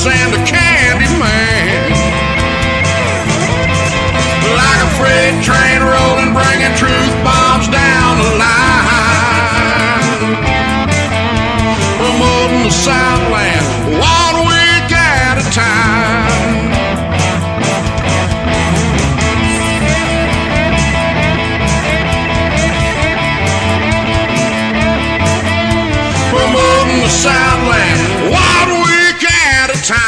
and a candy man. Like a freight train rolling, bringing truth bombs down the line. Promoting the Southland 1 week at a time. Promoting the Southland 1 week at a time.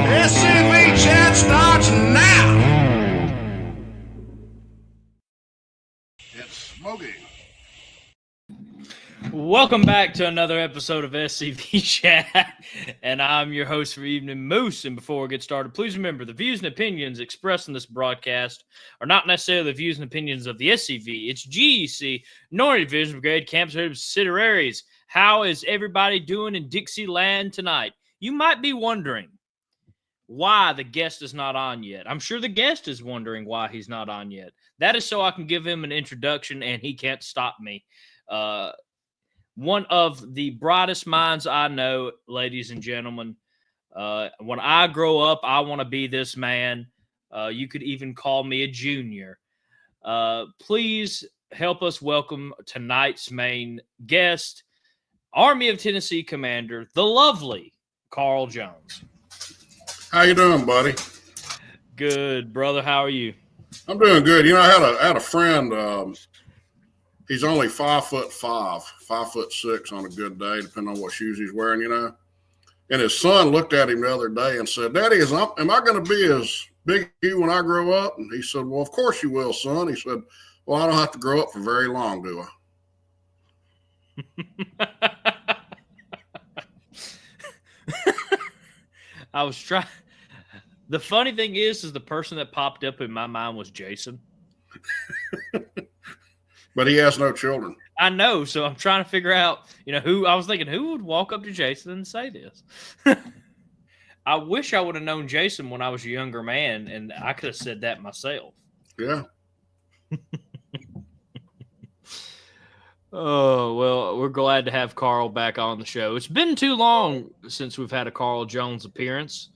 SCV chat starts now. It's Smokey. Welcome back to another episode of SCV Chat, and I'm your host for Evening Moose. And before we get started, please remember the views and opinions expressed in this broadcast are not necessarily the views and opinions of the SCV. It's GEC, Northern Division Brigade, Camp subsidiaries. How is everybody doing in Dixieland tonight? You might be wondering why the guest is not on yet. I'm sure the guest is wondering why he's not on yet. That is so I can give him an introduction, and he can't stop me. One of the brightest minds I know, ladies and gentlemen. When I grow up, I want to be this man. You could even call me a junior. Please help us welcome tonight's main guest, Army of Tennessee Commander, the lovely Carl Jones. How you doing, buddy? Good, brother. How are you? I'm doing good. You know, I had a friend. He's only 5'5", 5'6" on a good day, depending on what shoes he's wearing, you know. And his son looked at him the other day and said, "Daddy, am I going to be as big as you when I grow up?" And he said, "Well, of course you will, son." He said, "Well, I don't have to grow up for very long, do I?" I was trying. The funny thing is the person that popped up in my mind was Jason. But he has no children. I know, so I'm trying to figure out, who. I was thinking, who would walk up to Jason and say this? I wish I would have known Jason when I was a younger man, and I could have said that myself. Yeah. Oh, well, we're glad to have Carl back on the show. It's been too long since we've had a Carl Jones appearance.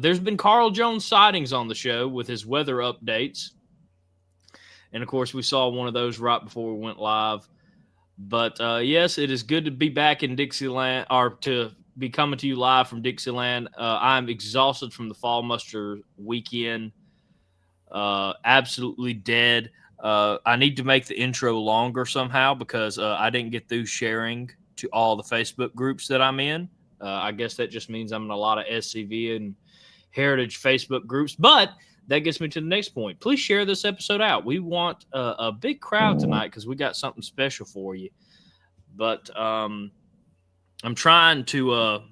There's been Carl Jones sightings on the show with his weather updates. And, of course, we saw one of those right before we went live. But, yes, it is good to be back in Dixieland, or to be coming to you live from Dixieland. I'm exhausted from the fall muster weekend. Absolutely dead. I need to make the intro longer somehow because I didn't get through sharing to all the Facebook groups that I'm in. I guess that just means I'm in a lot of SCV and Heritage Facebook groups. But that gets me to the next point. Please share this episode out. We want a big crowd tonight because we got something special for you. But I'm trying to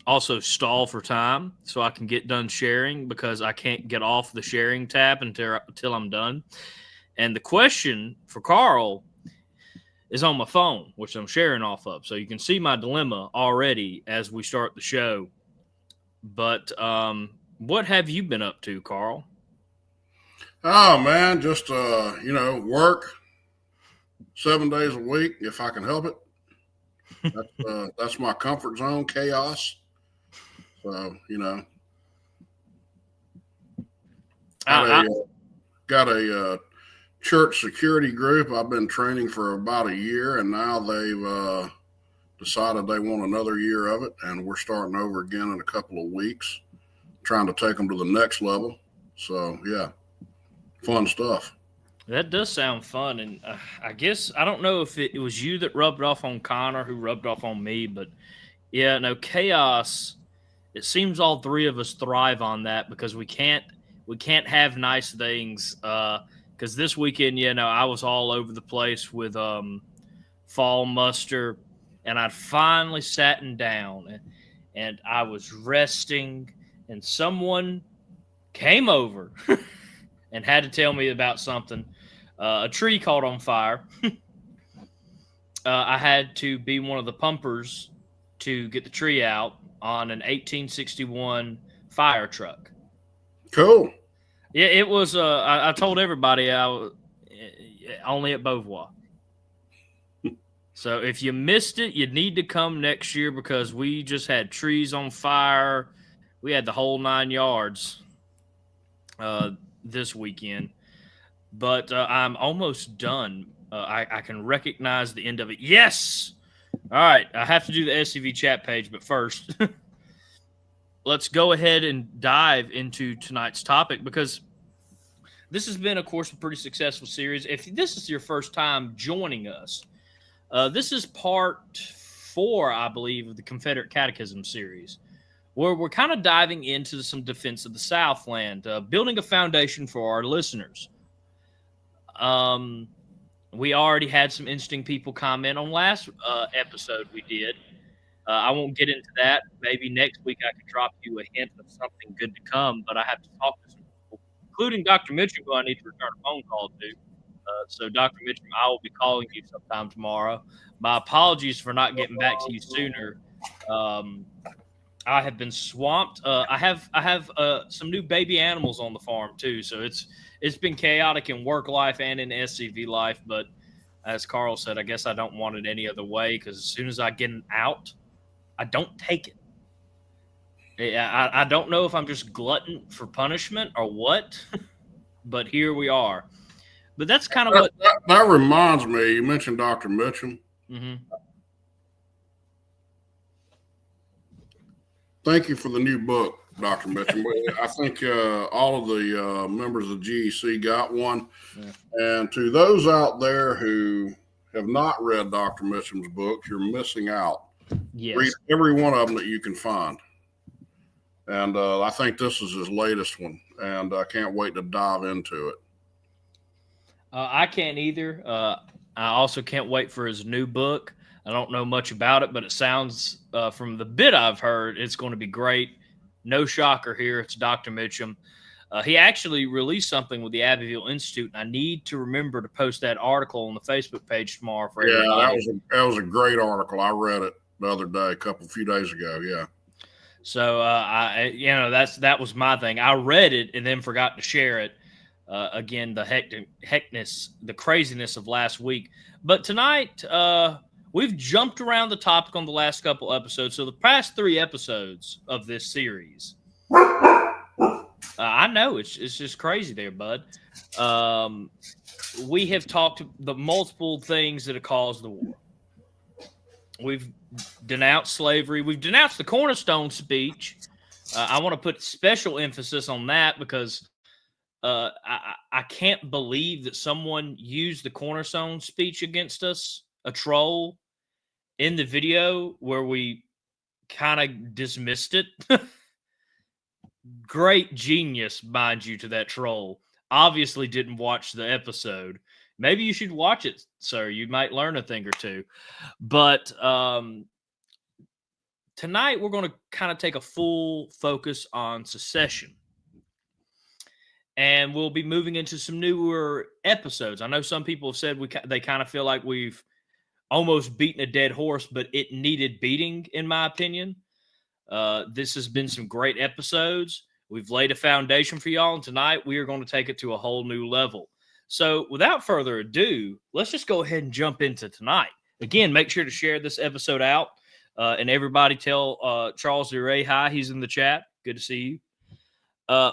also stall for time so I can get done sharing because I can't get off the sharing tab until I'm done. And the question for Carl is on my phone, which I'm sharing off of. So you can see my dilemma already as we start the show. But what have you been up to, Carl? Oh, man, just, work 7 days a week if I can help it. That's my comfort zone, chaos. So, got a church security group I've been training for about a year, and now they've decided they want another year of it, and we're starting over again in a couple of weeks, trying to take them to the next level. So, yeah. Fun stuff. That does sound fun, and I guess I don't know if it was you that rubbed off on Connor who rubbed off on me, but yeah, no, chaos. It seems all three of us thrive on that because we can't have nice things. Because this weekend, I was all over the place with fall muster, and I'd finally sat down and I was resting, and someone came over. And had to tell me about something. A tree caught on fire. I had to be one of the pumpers to get the tree out on an 1861 fire truck. Cool. Yeah, it was. I told everybody I was only at Beauvoir. So if you missed it, you need to come next year because we just had trees on fire. We had the whole 9 yards this weekend. But I'm almost done. I can recognize the end of it. Yes! All right. I have to do the SCV chat page, but first, let's go ahead and dive into tonight's topic because this has been, of course, a pretty successful series. If this is your first time joining us, this is part 4, I believe, of the Confederate Catechism series, where we're kind of diving into some defense of the Southland, building a foundation for our listeners. We already had some interesting people comment on last episode we did. I won't get into that. Maybe next week I can drop you a hint of something good to come, but I have to talk to some people, including Dr. Mitchell, who I need to return a phone call to. So, Dr. Mitchell, I will be calling you sometime tomorrow. My apologies for not getting back to you sooner. I have been swamped. I have some new baby animals on the farm too, so it's been chaotic in work life and in SCV life. But as Carl said, I guess I don't want it any other way because as soon as I get out, I don't take it. I don't know if I'm just glutton for punishment or what, but here we are. But that's kind of what that reminds me. You mentioned Dr. Mitchell. Mm-hmm. Thank you for the new book, Dr. Mitchell. I think all of the members of GEC got one. Yeah. And to those out there who have not read Dr. Mitchell's books, you're missing out. Yes. Read every one of them that you can find. And I think this is his latest one, and I can't wait to dive into it. I can't either. I also can't wait for his new book. I don't know much about it, but it sounds, from the bit I've heard, it's going to be great. No shocker here. It's Dr. Mitchum. He actually released something with the Abbeville Institute, and I need to remember to post that article on the Facebook page tomorrow for everybody. Yeah, that was a great article. I read it the other day, a few days ago. Yeah. So that was my thing. I read it and then forgot to share it. Again, the heckness, the craziness of last week. But tonight, we've jumped around the topic on the last couple episodes. So the past 3 episodes of this series, I know it's just crazy there, bud. We have talked the multiple things that have caused the war. We've denounced slavery. We've denounced the Cornerstone speech. I want to put special emphasis on that because I can't believe that someone used the Cornerstone speech against us, a troll, in the video where we kind of dismissed it. Great genius, mind you, to that troll. Obviously didn't watch the episode. Maybe you should watch it, sir. You might learn a thing or two. But tonight we're going to kind of take a full focus on secession. And we'll be moving into some newer episodes. I know some people have said they kind of feel like we've almost beaten a dead horse, but it needed beating, in my opinion. This has been some great episodes. We've laid a foundation for y'all, and tonight we are going to take it to a whole new level. So without further ado, let's just go ahead and jump into tonight. Again, make sure to share this episode out, and everybody tell Charles DeRay hi. He's in the chat. Good to see you.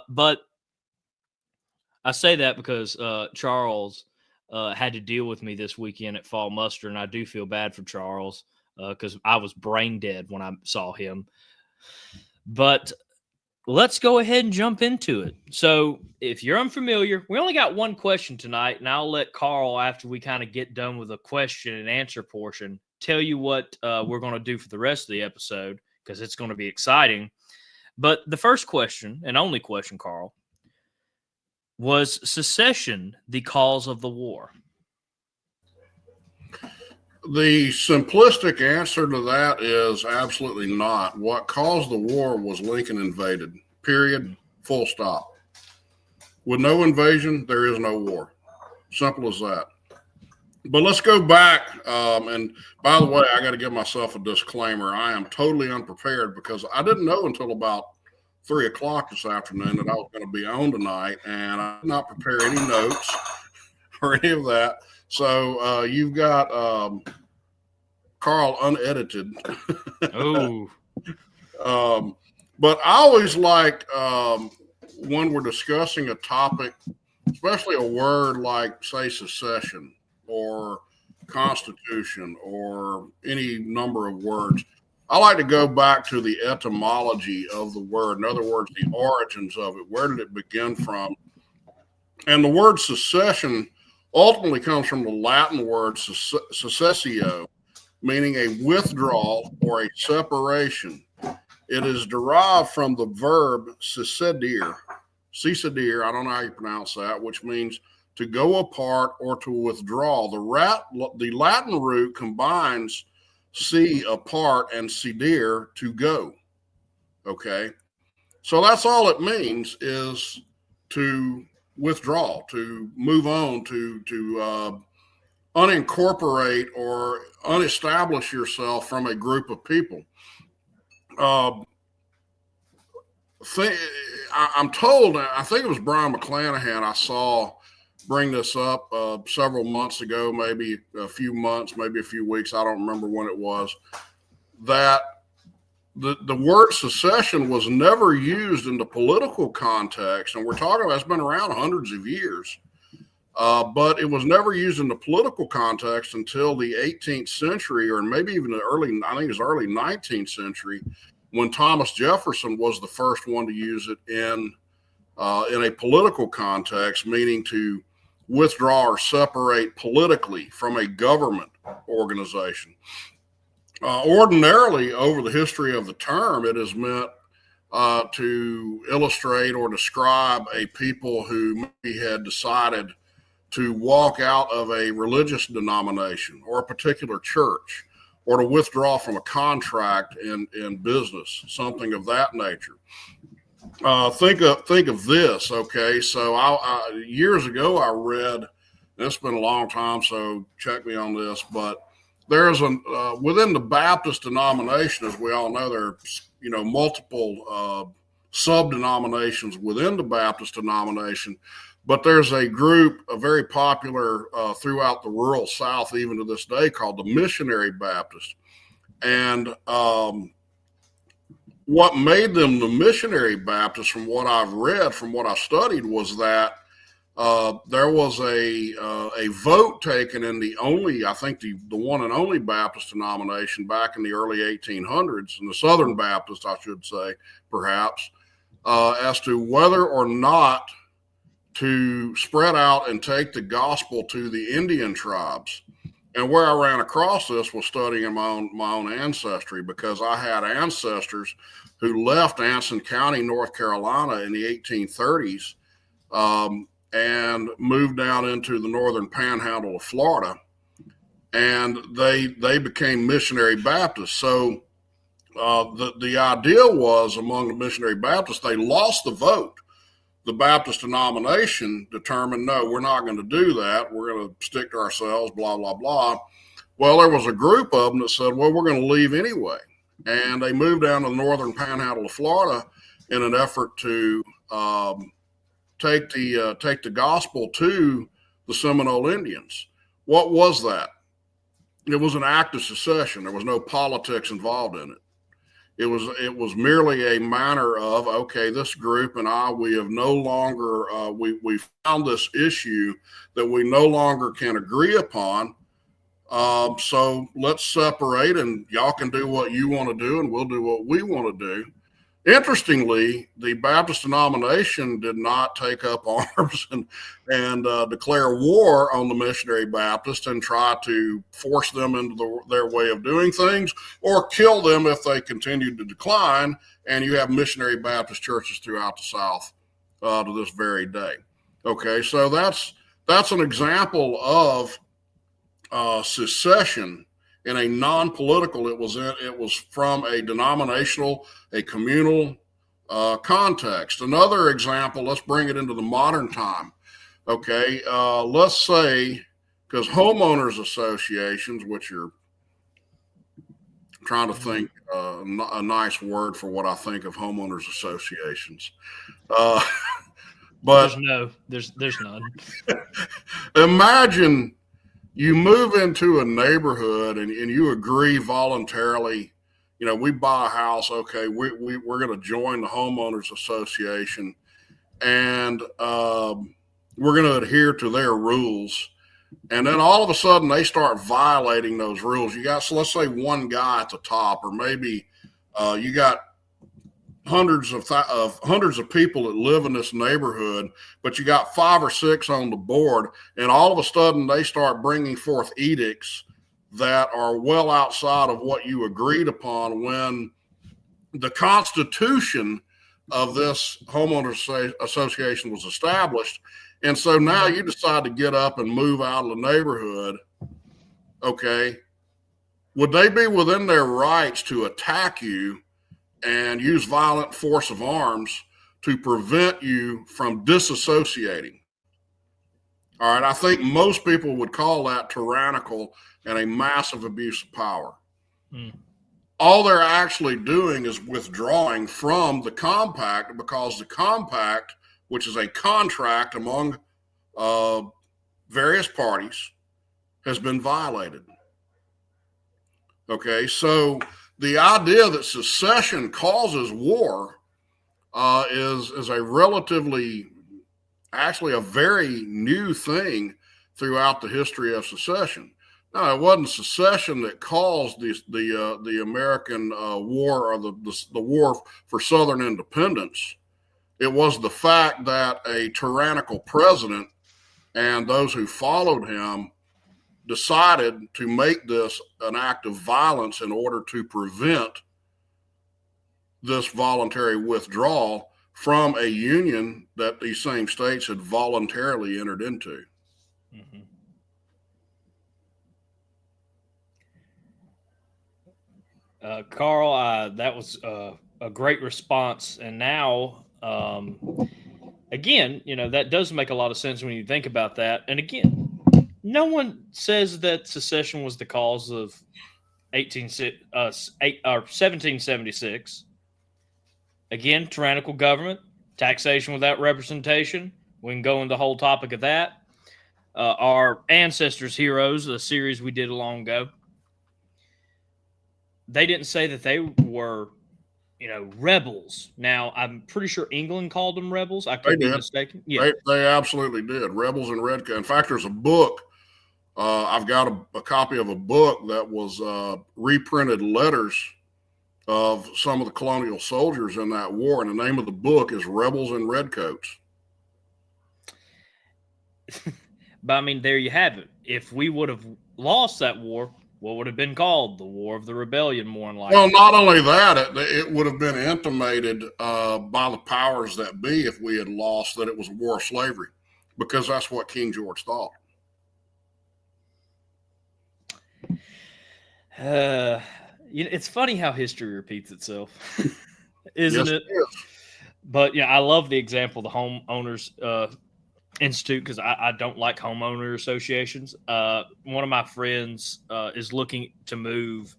But I say that because Charles had to deal with me this weekend at Fall Muster, and I do feel bad for Charles because I was brain dead when I saw him. But let's go ahead and jump into it. So if you're unfamiliar, we only got one question tonight, and I'll let Carl, after we kind of get done with the question and answer portion, tell you what we're going to do for the rest of the episode because it's going to be exciting. But the first question, and only question, Carl, was secession the cause of the war? The simplistic answer to that is absolutely not. What caused the war was Lincoln invaded, period, full stop. With no invasion, there is no war. Simple as that. But let's go back. And by the way, I got to give myself a disclaimer. I am totally unprepared because I didn't know until about 3 o'clock this afternoon that I was going to be on tonight, and I did not prepare any notes or any of that. So you've got Carl unedited. Oh, But I always like when we're discussing a topic, especially a word like, say, secession or constitution or any number of words, I like to go back to the etymology of the word. In other words, the origins of it. Where did it begin from? And the word secession ultimately comes from the Latin word secessio, meaning a withdrawal or a separation. It is derived from the verb secedere, I don't know how you pronounce that, which means to go apart or to withdraw. The Latin root combines see, apart, and cedere, to go. Okay, so that's all it means, is to withdraw, to move on, to unincorporate or unestablish yourself from a group of people. I'm told, I think it was Brian McClanahan I saw bring this up several months ago, maybe a few months, maybe a few weeks. I don't remember when it was, that the word secession was never used in the political context. And we're talking about, it's been around hundreds of years, but it was never used in the political context until the 18th century, or maybe even the early 19th century, when Thomas Jefferson was the first one to use it in a political context, meaning to withdraw or separate politically from a government organization. Ordinarily, over the history of the term, it has meant to illustrate or describe a people who maybe had decided to walk out of a religious denomination or a particular church, or to withdraw from a contract in business, something of that nature. Think of this, okay? So years ago I read, and it's been a long time, so check me on this, but there's within the Baptist denomination, as we all know, there are multiple sub-denominations within the Baptist denomination, but there's a group, very popular throughout the rural South, even to this day, called the Missionary Baptist. And what made them the Missionary Baptist, from what I've read, from what I studied, was that there was a vote taken in the one and only Baptist denomination back in the early 1800s, in the Southern Baptist, I should say, perhaps, as to whether or not to spread out and take the gospel to the Indian tribes. And where I ran across this was studying my own ancestry, because I had ancestors who left Anson County, North Carolina in the 1830s and moved down into the northern panhandle of Florida, and they became Missionary Baptists. So the idea was, among the Missionary Baptists, they lost the vote. The Baptist denomination determined, no, we're not going to do that. We're going to stick to ourselves, blah, blah, blah. Well, there was a group of them that said, well, we're going to leave anyway. And they moved down to the northern panhandle of Florida in an effort to take the gospel to the Seminole Indians. What was that? It was an act of secession. There was no politics involved in it. It was merely a matter of, okay, this group and we have no longer, we found this issue that we no longer can agree upon. So let's separate, and y'all can do what you want to do and we'll do what we want to do. Interestingly, the Baptist denomination did not take up arms and declare war on the Missionary Baptists and try to force them into their way of doing things, or kill them if they continued to decline. And you have Missionary Baptist churches throughout the South to this very day. Okay, so that's an example of secession in a non-political. It was from a denominational, a communal context. Another example, let's bring it into the modern time. Okay, let's say, because homeowners associations, which are, trying to think a nice word for what I think of homeowners associations, but there's none. Imagine you move into a neighborhood and you agree voluntarily, we buy a house. Okay, we're going to join the homeowners association, and we're going to adhere to their rules. And then all of a sudden they start violating those rules. You got, so let's say one guy at the top, or maybe you got hundreds of people that live in this neighborhood, but you got 5 or 6 on the board, and all of a sudden they start bringing forth edicts that are well outside of what you agreed upon when the constitution of this homeowners association was established. And so now you decide to get up and move out of the neighborhood. Okay, would they be within their rights to attack you and use violent force of arms to prevent you from disassociating? All right, I think most people would call that tyrannical and a massive abuse of power. All they're actually doing is withdrawing from the compact, because the compact, which is a contract among various parties, has been violated. Okay, so the idea that secession causes war is a relatively, actually a very new thing throughout the history of secession. No, it wasn't secession that caused the American war, or the war for Southern independence. It was the fact that a tyrannical president and those who followed him decided to make this an act of violence in order to prevent this voluntary withdrawal from a union that these same states had voluntarily entered into. Mm-hmm. Carl, that was a great response. And now, again, that does make a lot of sense when you think about that. And again, no one says that secession was the cause of 1776. Again, tyrannical government, taxation without representation. We can go into the whole topic of that. Our ancestors' heroes, a series we did long ago, they didn't say that they were, rebels. Now, I'm pretty sure England called them rebels. I could be mistaken. Yeah, they absolutely did. Rebels and redcoats. In fact, there's a book. I've got a copy of a book that was reprinted letters of some of the colonial soldiers in that war, and the name of the book is Rebels and Redcoats. But I mean, there you have it. If we would have lost that war, what would have been called? The War of the Rebellion, more than likely. Well, not only that, it would have been intimated by the powers that be if we had lost that it was a war of slavery, because that's what King George thought. It's funny how history repeats itself, isn't Yes, it? it is. But yeah, I love the example of the homeowners institute, because I don't like homeowner associations. One of my friends is looking to move,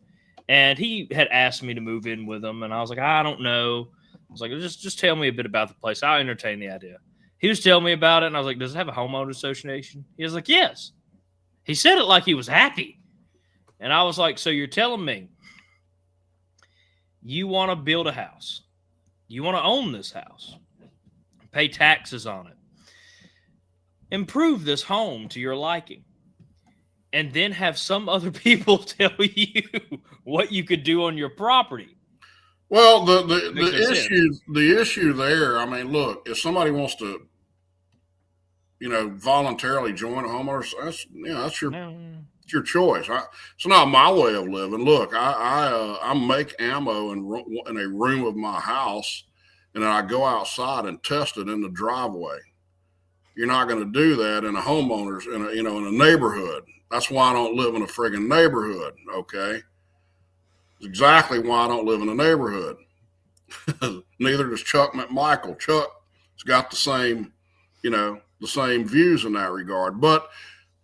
and he had asked me to move in with him, and I was like, I don't know. I was like, just tell me a bit about the place. I'll entertain the idea. He was telling me about it, and I was like, does it have a homeowner association? He was like, yes. He said it like he was happy. And I was like, so you're telling me you want to build a house, you want to own this house, pay taxes on it, improve this home to your liking, and then have some other people tell you what you could do on your property? Well, the issue there, I mean, look, if somebody wants to, voluntarily join a homeowner, that's your choice. It's not my way of living. Look, I make ammo in a room of my house, and then I go outside and test it in the driveway. You're not going to do that in a homeowner's in a neighborhood. That's why I don't live in a friggin' neighborhood. Okay, it's exactly why I don't live in a neighborhood. Neither does Chuck McMichael. Chuck's got the same, the same views in that regard. But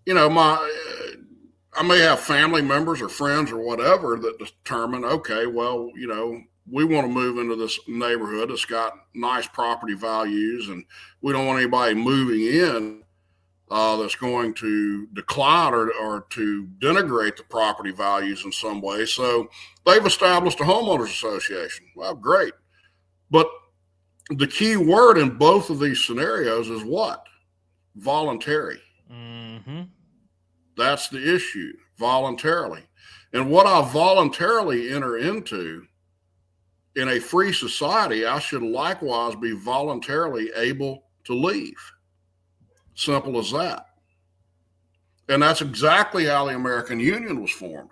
I may have family members or friends or whatever that determine, okay, well, we want to move into this neighborhood that's got nice property values, and we don't want anybody moving in that's going to decline or to denigrate the property values in some way. So they've established a homeowners association. Well, great. But the key word in both of these scenarios is what? Voluntary. Mm-hmm. That's the issue, voluntarily. And what I voluntarily enter into in a free society, I should likewise be voluntarily able to leave. Simple as that. And that's exactly how the American Union was formed.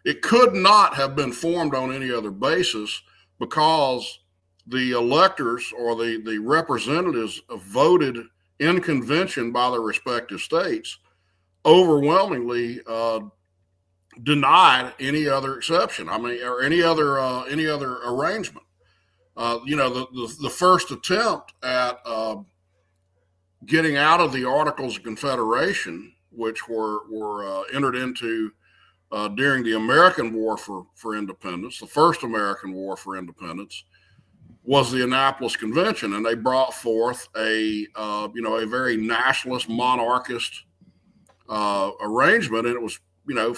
It could not have been formed on any other basis, because the electors or the representatives voted in convention by their respective states overwhelmingly denied any other exception. I mean, or any other arrangement. The first attempt at getting out of the Articles of Confederation, which were entered into during the American War for Independence, the first American War for Independence, was the Annapolis Convention, and they brought forth a very nationalist, monarchist arrangement, and it was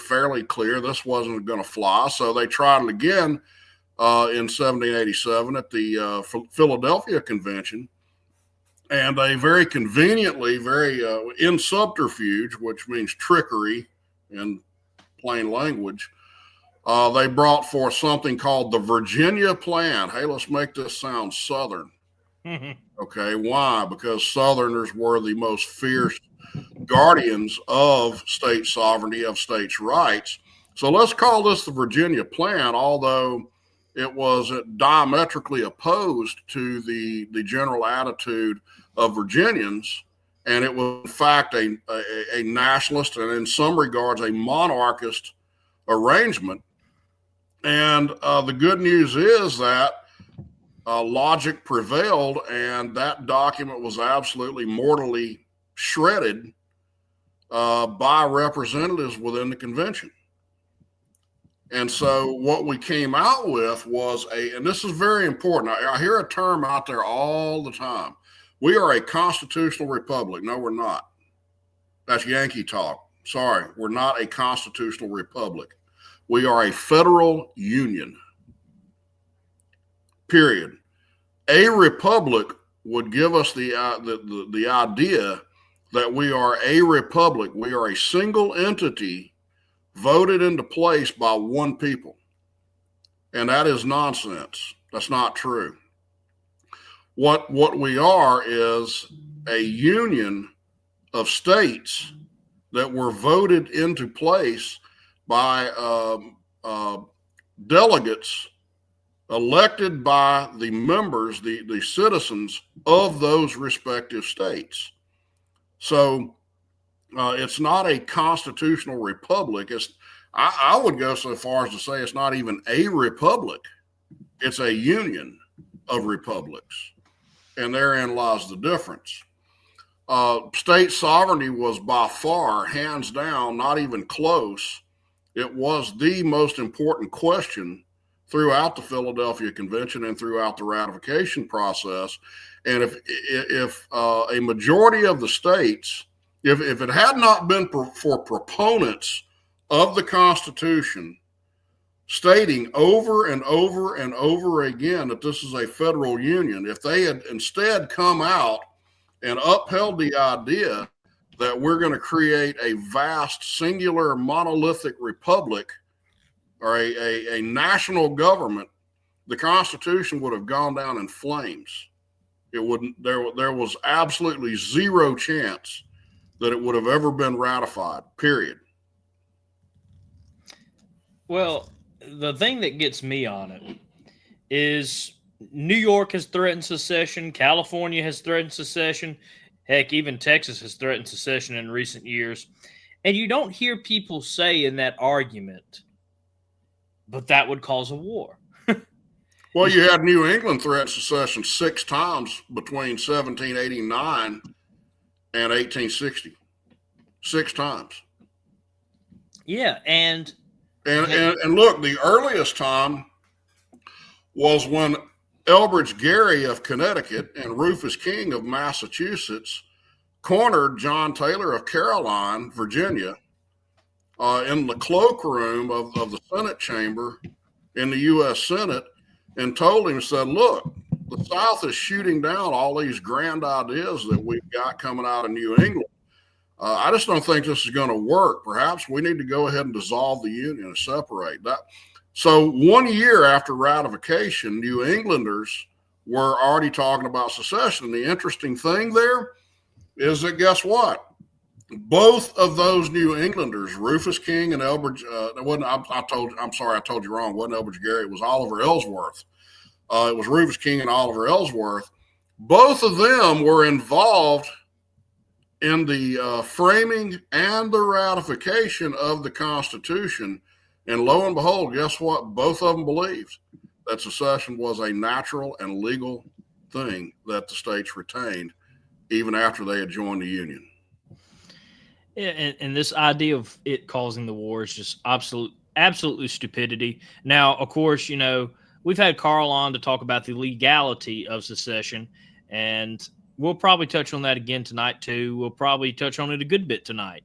fairly clear this wasn't going to fly. So they tried it again in 1787 at the Philadelphia Convention, and they very conveniently, in subterfuge, which means trickery in plain language, they brought forth something called the Virginia Plan. Hey, let's make this sound Southern. Okay, why? Because Southerners were the most fierce guardians of state sovereignty, of states' rights. So let's call this the Virginia Plan, although it was diametrically opposed to the general attitude of Virginians. And it was, in fact, a nationalist and, in some regards, a monarchist arrangement. And the good news is that logic prevailed, and that document was absolutely mortally shredded by representatives within the convention. And so what we came out with was and this is very important. I hear a term out there all the time. We are a constitutional republic. No, we're not. That's Yankee talk. Sorry, we're not a constitutional republic. We are a federal union. Period. A republic would give us the idea that we are a republic. We are a single entity voted into place by one people. And that is nonsense. That's not true. What we are is a union of states that were voted into place by delegates elected by the members, the citizens of those respective states. So it's not a constitutional republic. I would go so far as to say it's not even a republic. It's a union of republics. And therein lies the difference. State sovereignty was by far, hands down, not even close. It was the most important question throughout the Philadelphia Convention and throughout the ratification process. And if a majority of the states, if it had not been for proponents of the Constitution stating over and over and over again that this is a federal union, if they had instead come out and upheld the idea that we're going to create a vast, singular, monolithic republic or a national government, the Constitution would have gone down in flames. It wouldn't. There was absolutely zero chance that it would have ever been ratified, period. Well, the thing that gets me on it is New York has threatened secession. California has threatened secession. Heck, even Texas has threatened secession in recent years. And you don't hear people say in that argument, but that would cause a war. Well, you had New England threaten secession 6 times between 1789 and 1860. 6 times. Yeah, and look, the earliest time was when Elbridge Gerry of Connecticut and Rufus King of Massachusetts cornered John Taylor of Caroline, Virginia, in the cloakroom of the Senate chamber in the U.S. Senate and told him, said, look, the South is shooting down all these grand ideas that we've got coming out of New England. I just don't think this is going to work. Perhaps we need to go ahead and dissolve the Union and separate that. So 1 year after ratification, New Englanders were already talking about secession. The interesting thing there is that guess what? Both of those New Englanders, Rufus King and Elbridge, I told you wrong. It wasn't Elbridge Gerry. It was Oliver Ellsworth. It was Rufus King and Oliver Ellsworth. Both of them were involved in the framing and the ratification of the Constitution. And lo and behold, guess what? Both of them believed that secession was a natural and legal thing that the states retained even after they had joined the Union. And this idea of it causing the war is just absolutely stupidity. Now, of course, you know, we've had Carl on to talk about the legality of secession, and we'll probably touch on that again tonight, too. We'll probably touch on it a good bit tonight.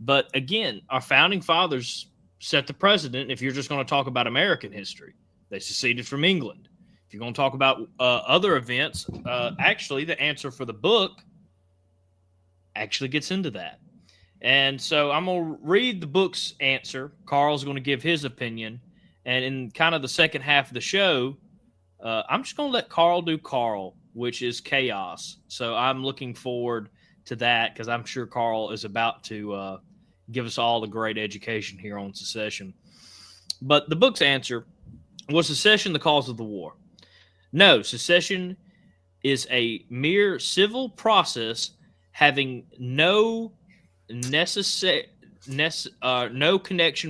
But again, our founding fathers set the precedent if you're just going to talk about American history. They seceded from England. If you're going to talk about other events, actually, the answer for the book actually gets into that. And so I'm going to read the book's answer. Carl's going to give his opinion. And in kind of the second half of the show, I'm just going to let Carl do Carl, which is chaos. So I'm looking forward to that because I'm sure Carl is about to give us all a great education here on secession. But the book's answer was secession the cause of the war? No, secession is a mere civil process having no connection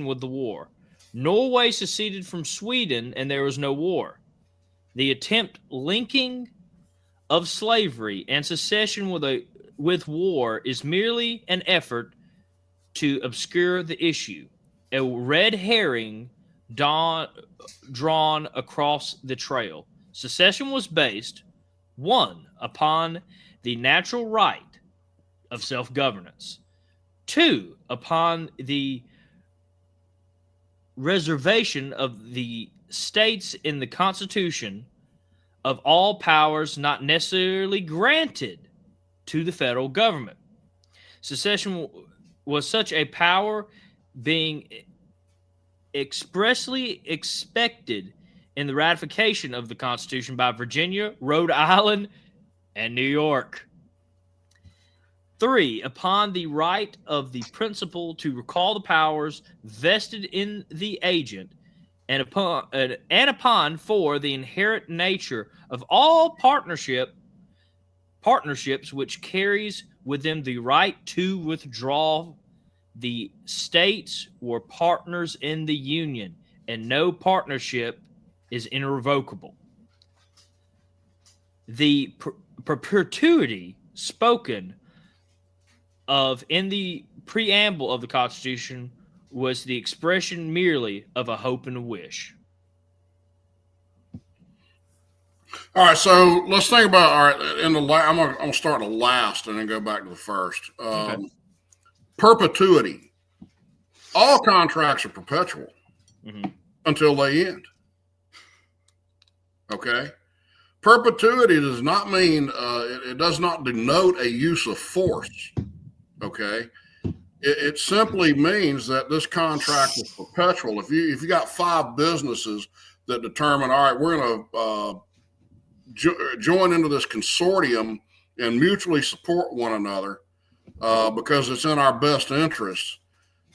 with the war. Norway seceded from Sweden and there was no war. The attempt linking of slavery and secession with war is merely an effort to obscure the issue, a red herring drawn across the trail. Secession was based, 1, upon the natural right of self-governance, 2, upon the reservation of the states in the Constitution of all powers not necessarily granted to the federal government. Secession was such a power being expressly expected in the ratification of the Constitution by Virginia, Rhode Island, and New York. 3, upon the right of the principal to recall the powers vested in the agent, and upon 4, the inherent nature of all partnerships which carries with them the right to withdraw. The states were partners in the Union, and no partnership is irrevocable. The perpetuity spoken of in the preamble of the Constitution was the expression merely of a hope and a wish. All right, so let's think about, all right, I'm going to start the last and then go back to the first. Okay. Perpetuity. All contracts are perpetual until they end. Okay? Perpetuity does not mean, it does not denote a use of force. Okay? It simply means that this contract is perpetual. If you got 5 businesses that determine, all right, we're going to join into this consortium and mutually support one another because it's in our best interest,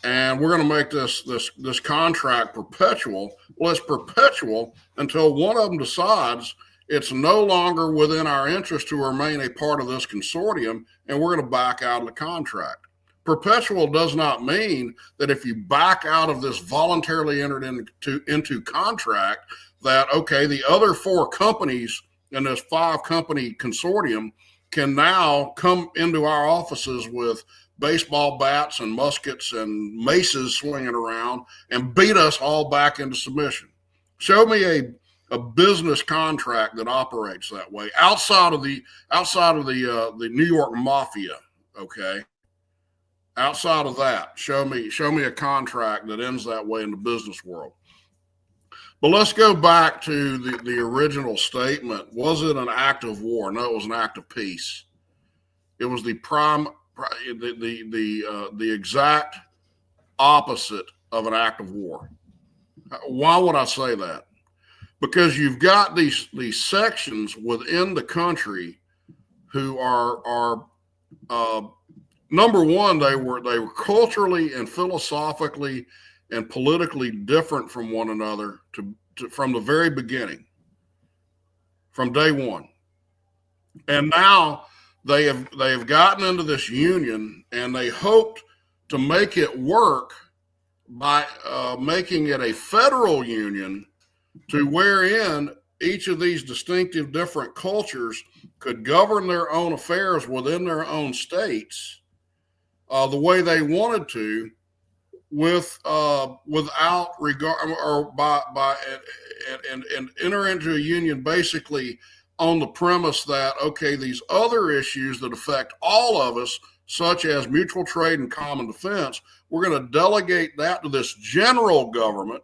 and we're going to make this contract perpetual. Well, it's perpetual until one of them decides it's no longer within our interest to remain a part of this consortium, and we're going to back out of the contract. Perpetual does not mean that if you back out of this voluntarily entered into contract, that, okay, the other 4 companies in this 5-company consortium can now come into our offices with baseball bats and muskets and maces swinging around and beat us all back into submission. Show me a business contract that operates that way outside of the New York Mafia. Okay. Outside of that, show me a contract that ends that way in the business world. But let's go back to the original statement. Was it an act of war? No, it was an act of peace. It was the exact opposite of an act of war. Why would I say that? Because you've got these sections within the country who are number one, they were culturally and philosophically and politically different from one another from the very beginning, from day one. And now they have gotten into this union, and they hoped to make it work by making it a federal union to wherein each of these distinctive different cultures could govern their own affairs within their own states the way they wanted to, without regard, or by and enter into a union basically on the premise that, okay, these other issues that affect all of us, such as mutual trade and common defense, we're going to delegate that to this general government,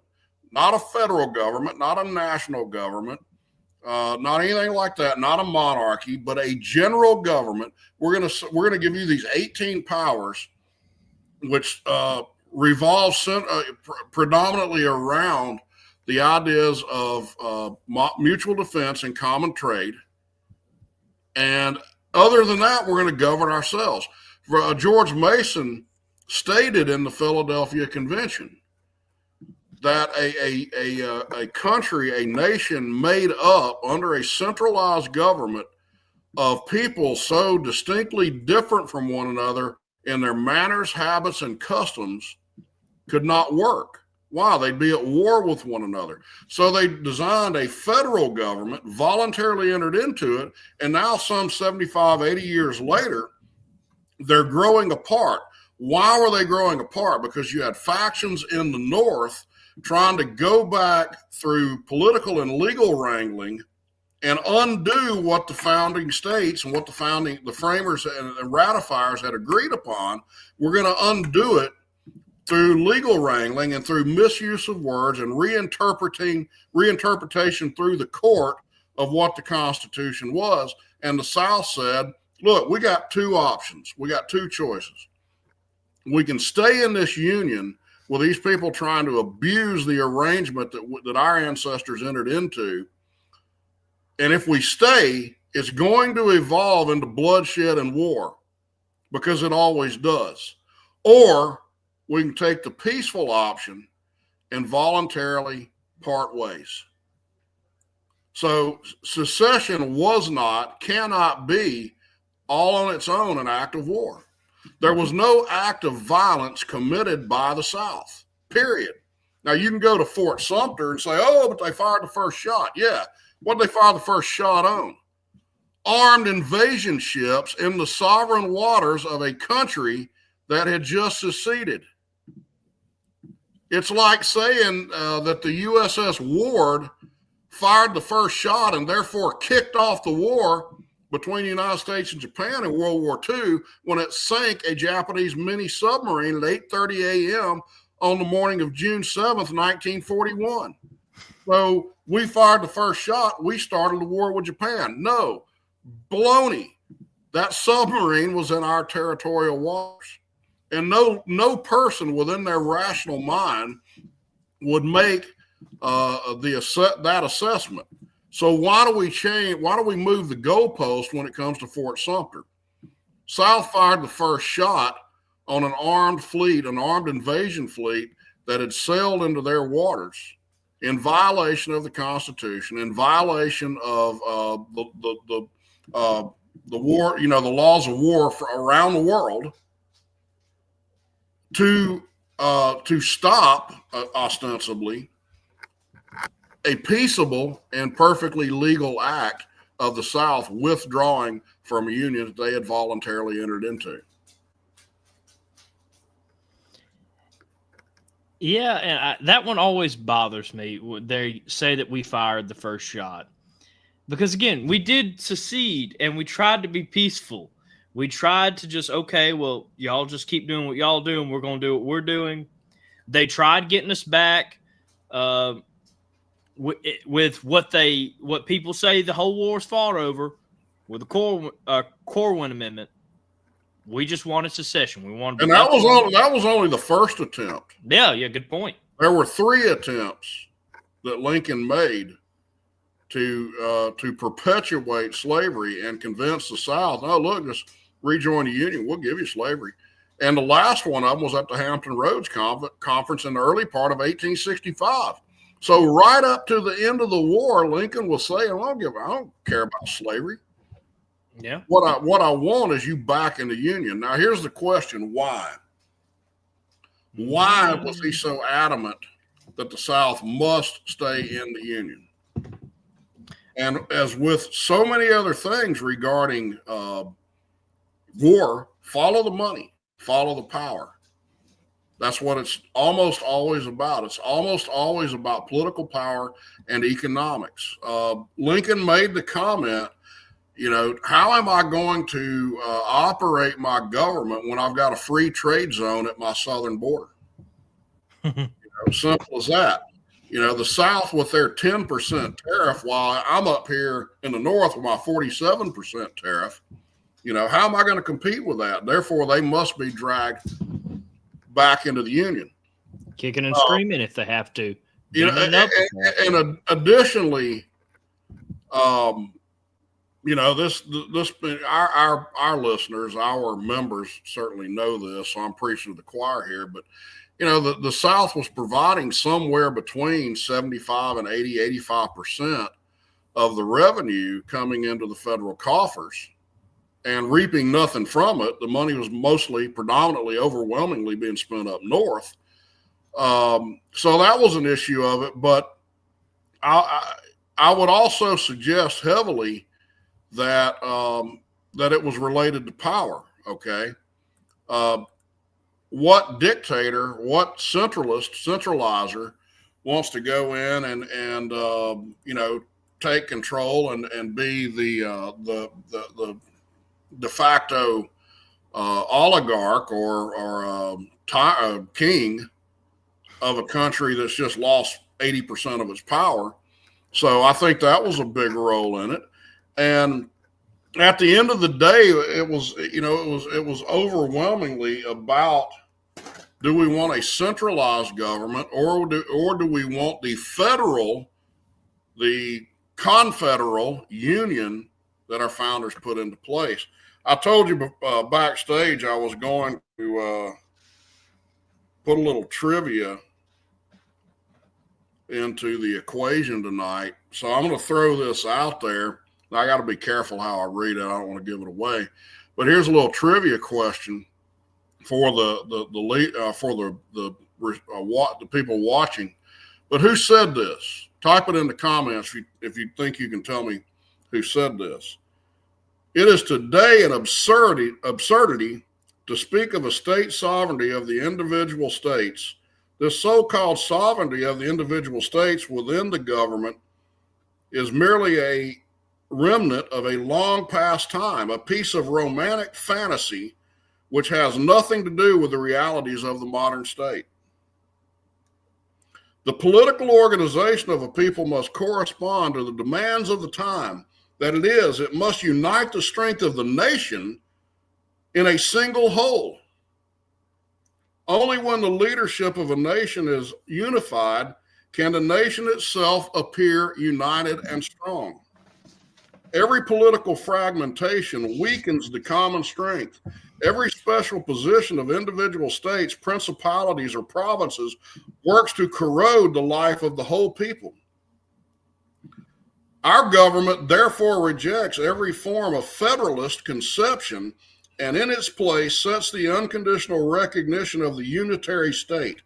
not a federal government, not a national government, not anything like that, not a monarchy, but a general government. We're going to give you these 18 powers, which revolves predominantly around the ideas of mutual defense and common trade. And other than that, we're going to govern ourselves. George Mason stated in the Philadelphia Convention that a country, a nation made up under a centralized government of people so distinctly different from one another in their manners, habits, and customs could not work. Why? They'd be at war with one another. So they designed a federal government, voluntarily entered into it, and now some 75, 80 years later, they're growing apart. Why were they growing apart? Because you had factions in the North trying to go back through political and legal wrangling and undo what the founding states and what the framers and ratifiers had agreed upon. We're going to undo it through legal wrangling and through misuse of words and reinterpretation through the court of what the Constitution was. And the South said, look, we got two options. We got two choices. We can stay in this union with these people trying to abuse the arrangement that our ancestors entered into. And if we stay, it's going to evolve into bloodshed and war, because it always does. Or we can take the peaceful option and voluntarily part ways. So secession cannot be all on its own an act of war. There was no act of violence committed by the South, period. Now, you can go to Fort Sumter and say, oh, but they fired the first shot. Yeah. What did they fire the first shot on? Armed invasion ships in the sovereign waters of a country that had just seceded. It's like saying that the USS Ward fired the first shot and therefore kicked off the war between the United States and Japan in World War II when it sank a Japanese mini submarine at 8:30 a.m. on the morning of June 7th, 1941. So we fired the first shot. We started the war with Japan. No, baloney. That submarine was in our territorial waters. And no person within their rational mind would make that assessment. So why do we move the goalpost when it comes to Fort Sumter? South fired the first shot on an armed invasion fleet that had sailed into their waters in violation of the Constitution, in violation of the war, the laws of war around the world, to stop ostensibly a peaceable and perfectly legal act of the South withdrawing from a union that they had voluntarily entered into. Yeah, and that one always bothers me. They say that we fired the first shot. Because, again, we did secede and we tried to be peaceful. We tried to just, okay, well, y'all just keep doing what y'all do, and we're going to do what we're doing. They tried getting us back with what people say the whole war's fought over, with the Corwin Amendment. We just wanted secession. We wanted, and that was only the first attempt. Yeah, good point. There were 3 attempts that Lincoln made to perpetuate slavery and convince the South, oh, look, just rejoin the Union. We'll give you slavery. And the last one of them was at the Hampton Roads Conference in the early part of 1865. So right up to the end of the war, Lincoln was saying, I don't care about slavery. Yeah. What I want is you back in the Union. Now, here's the question: why? Why was he so adamant that the South must stay in the Union? And as with so many other things regarding war, follow the money, follow the power. That's what it's almost always about. It's almost always about political power and economics. Lincoln made the comment, how am I going to operate my government when I've got a free trade zone at my southern border? Simple as that. The South with their 10% tariff, while I'm up here in the North with my 47% tariff, how am I going to compete with that? Therefore, they must be dragged back into the Union. Kicking and screaming if they have to. And additionally, our listeners, our members certainly know this, so I'm preaching to the choir here, but the South was providing somewhere between 75 and 85% of the revenue coming into the federal coffers and reaping nothing from it. The money was predominantly, overwhelmingly being spent up north. So that was an issue of it, but I would also suggest heavily that it was related to power. Okay. What dictator, what centralizer wants to go in and take control and be the de facto oligarch or king of a country that's just lost 80% of its power? So I think that was a big role in it. And at the end of the day, it was overwhelmingly about, do we want a centralized government or do we want the confederal union that our founders put into place? I told you backstage I was going to put a little trivia into the equation tonight. So I'm going to throw this out there. I got to be careful how I read it. I don't want to give it away. But here's a little trivia question for the people watching. But who said this? Type it in the comments if you think you can tell me who said this. It is today an absurdity to speak of a state sovereignty of the individual states. This so-called sovereignty of the individual states within the government is merely a remnant of a long past time, a piece of romantic fantasy which has nothing to do with the realities of the modern state. The political organization of a people must correspond to the demands of the time. That it must unite the strength of the nation in a single whole. Only when the leadership of a nation is unified can the nation itself appear united and strong. Every political fragmentation weakens the common strength. Every special position of individual states, principalities, or provinces works to corrode the life of the whole people. Our government therefore rejects every form of federalist conception and in its place sets the unconditional recognition of the unitary state.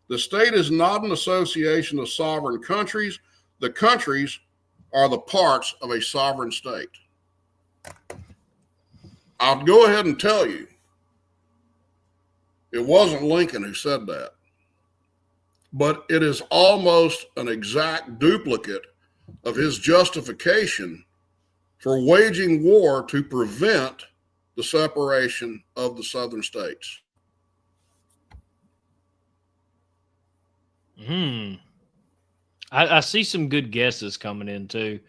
The state is not an association of sovereign countries. The countries are the parts of a sovereign state. I'll go ahead and tell you, it wasn't Lincoln who said that, but it is almost an exact duplicate of his justification for waging war to prevent the separation of the southern states? I see some good guesses coming in too.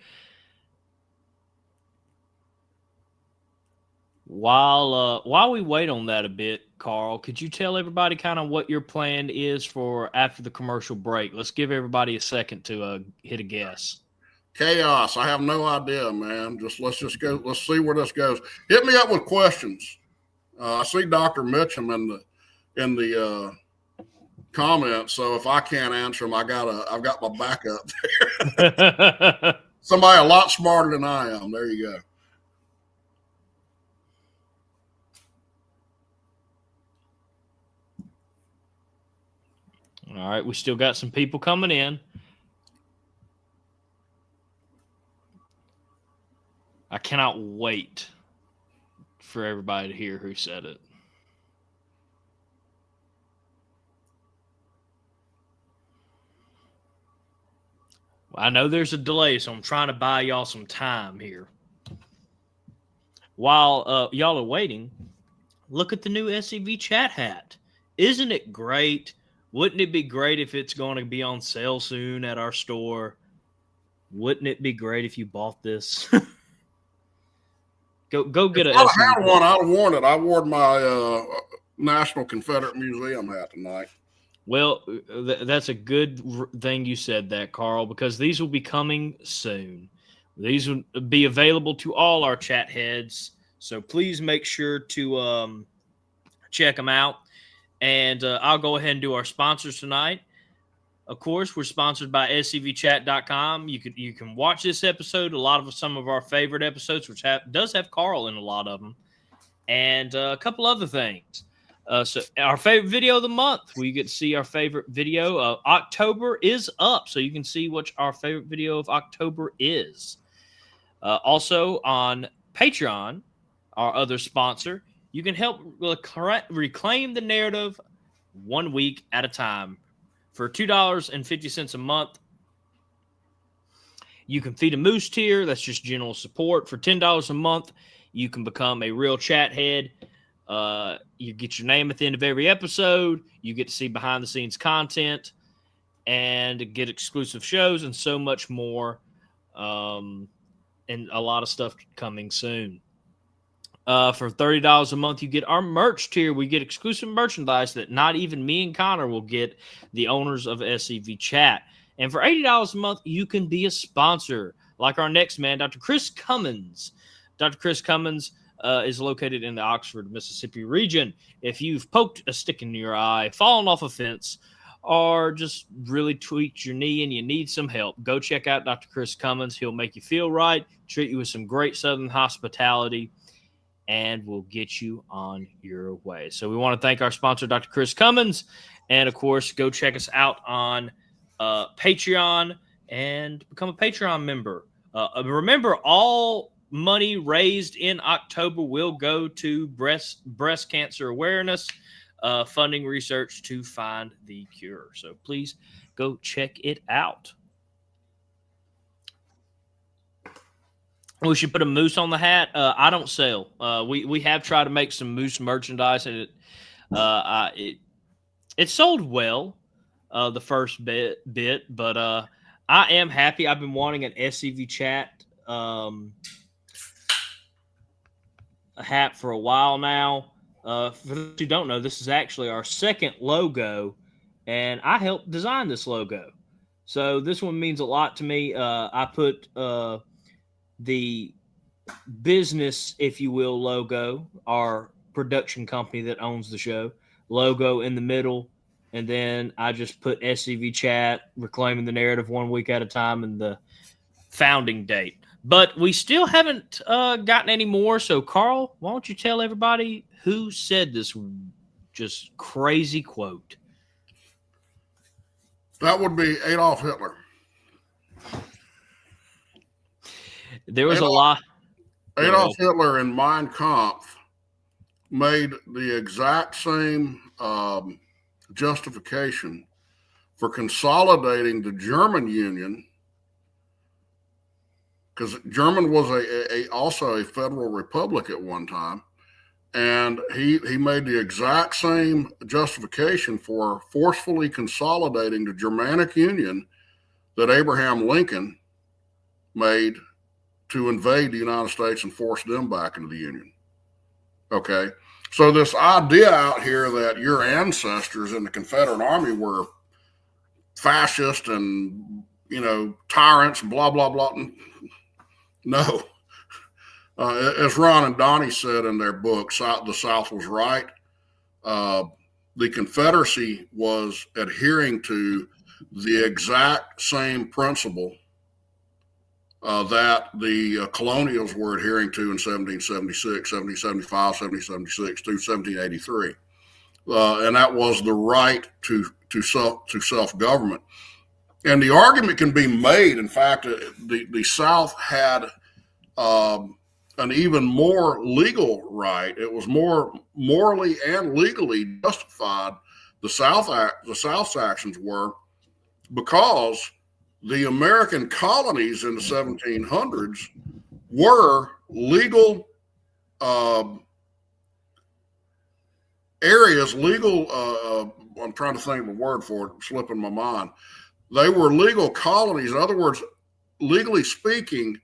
While we wait on that a bit, Carl, could you tell everybody kind of what your plan is for after the commercial break? Let's give everybody a second to hit a guess. Chaos. I have no idea, man. Let's go. Let's see where this goes. Hit me up with questions. I see Dr. Mitchum in the comments. So if I can't answer them, I've got my backup there. Somebody a lot smarter than I am. There you go. All right, we still got some people coming in. I cannot wait for everybody to hear who said it. I know there's a delay, so I'm trying to buy y'all some time here. While y'all are waiting, look at the new SCV chat hat. Isn't it great? Wouldn't it be great if it's going to be on sale soon at our store? Wouldn't it be great if you bought this? Go get if I had one, I'd have worn it. I wore my National Confederate Museum hat tonight. Well, that's a good thing you said that, Carl, because these will be coming soon. These will be available to all our chat heads, so please make sure to check them out. And I'll go ahead and do our sponsors tonight. Of course, we're sponsored by scvchat.com. You can watch this episode, some of our favorite episodes, which does have Carl in a lot of them, and a couple other things. So our favorite video of the month, we get to see our favorite video. October is up, so you can see what our favorite video of October is. Also on Patreon, our other sponsor, you can help reclaim the narrative 1 week at a time. For $2.50 a month, you can feed a moose tier. That's just general support. For $10 a month, you can become a real chat head. You get your name at the end of every episode. You get to see behind-the-scenes content and get exclusive shows and so much more, and a lot of stuff coming soon. For $30 a month, you get our merch tier. We get exclusive merchandise that not even me and Connor will get, the owners of SCV Chat. And for $80 a month, you can be a sponsor, like our next man, Dr. Chris Cummins. Dr. Chris Cummins is located in the Oxford, Mississippi region. If you've poked a stick in your eye, fallen off a fence, or just really tweaked your knee and you need some help, go check out Dr. Chris Cummins. He'll make you feel right, treat you with some great Southern hospitality, and we'll get you on your way. So we want to thank our sponsor, Dr. Chris Cummins. And, of course, go check us out on Patreon and become a Patreon member. Remember, all money raised in October will go to breast cancer awareness, funding research to find the cure. So please go check it out. We should put a moose on the hat. I don't sell. We have tried to make some moose merchandise, and it sold well the first bit, but I am happy. I've been wanting an SCV Chat a hat for a while now. For those who don't know, this is actually our second logo, and I helped design this logo. So this one means a lot to me. I put the business, if you will, logo, our production company that owns the show, logo in the middle, and then I just put SCV Chat, reclaiming the narrative 1 week at a time, and the founding date. But we still haven't gotten any more, so Carl, why don't you tell everybody who said this just crazy quote? That would be Adolf Hitler. There was a lot. Adolf Hitler in Mein Kampf made the exact same justification for consolidating the German Union, because German was also a federal republic at one time. and he made the exact same justification for forcefully consolidating the Germanic Union that Abraham Lincoln made to invade the United States and force them back into the Union. Okay. So this idea out here that your ancestors in the Confederate Army were fascist and, tyrants and blah, blah, blah. No. As Ron and Donnie said in their book, The South Was Right, the Confederacy was adhering to the exact same principle that the colonials were adhering to in 1776, 1775, 1776 through 1783. And that was the right to self-government. And the argument can be made, in fact, the South had an even more legal right. It was more morally and legally justified. The South's actions were because the American colonies in the 1700s were legal areas, I'm trying to think of a word for it, slipping my mind. They were legal colonies. In other words, legally speaking,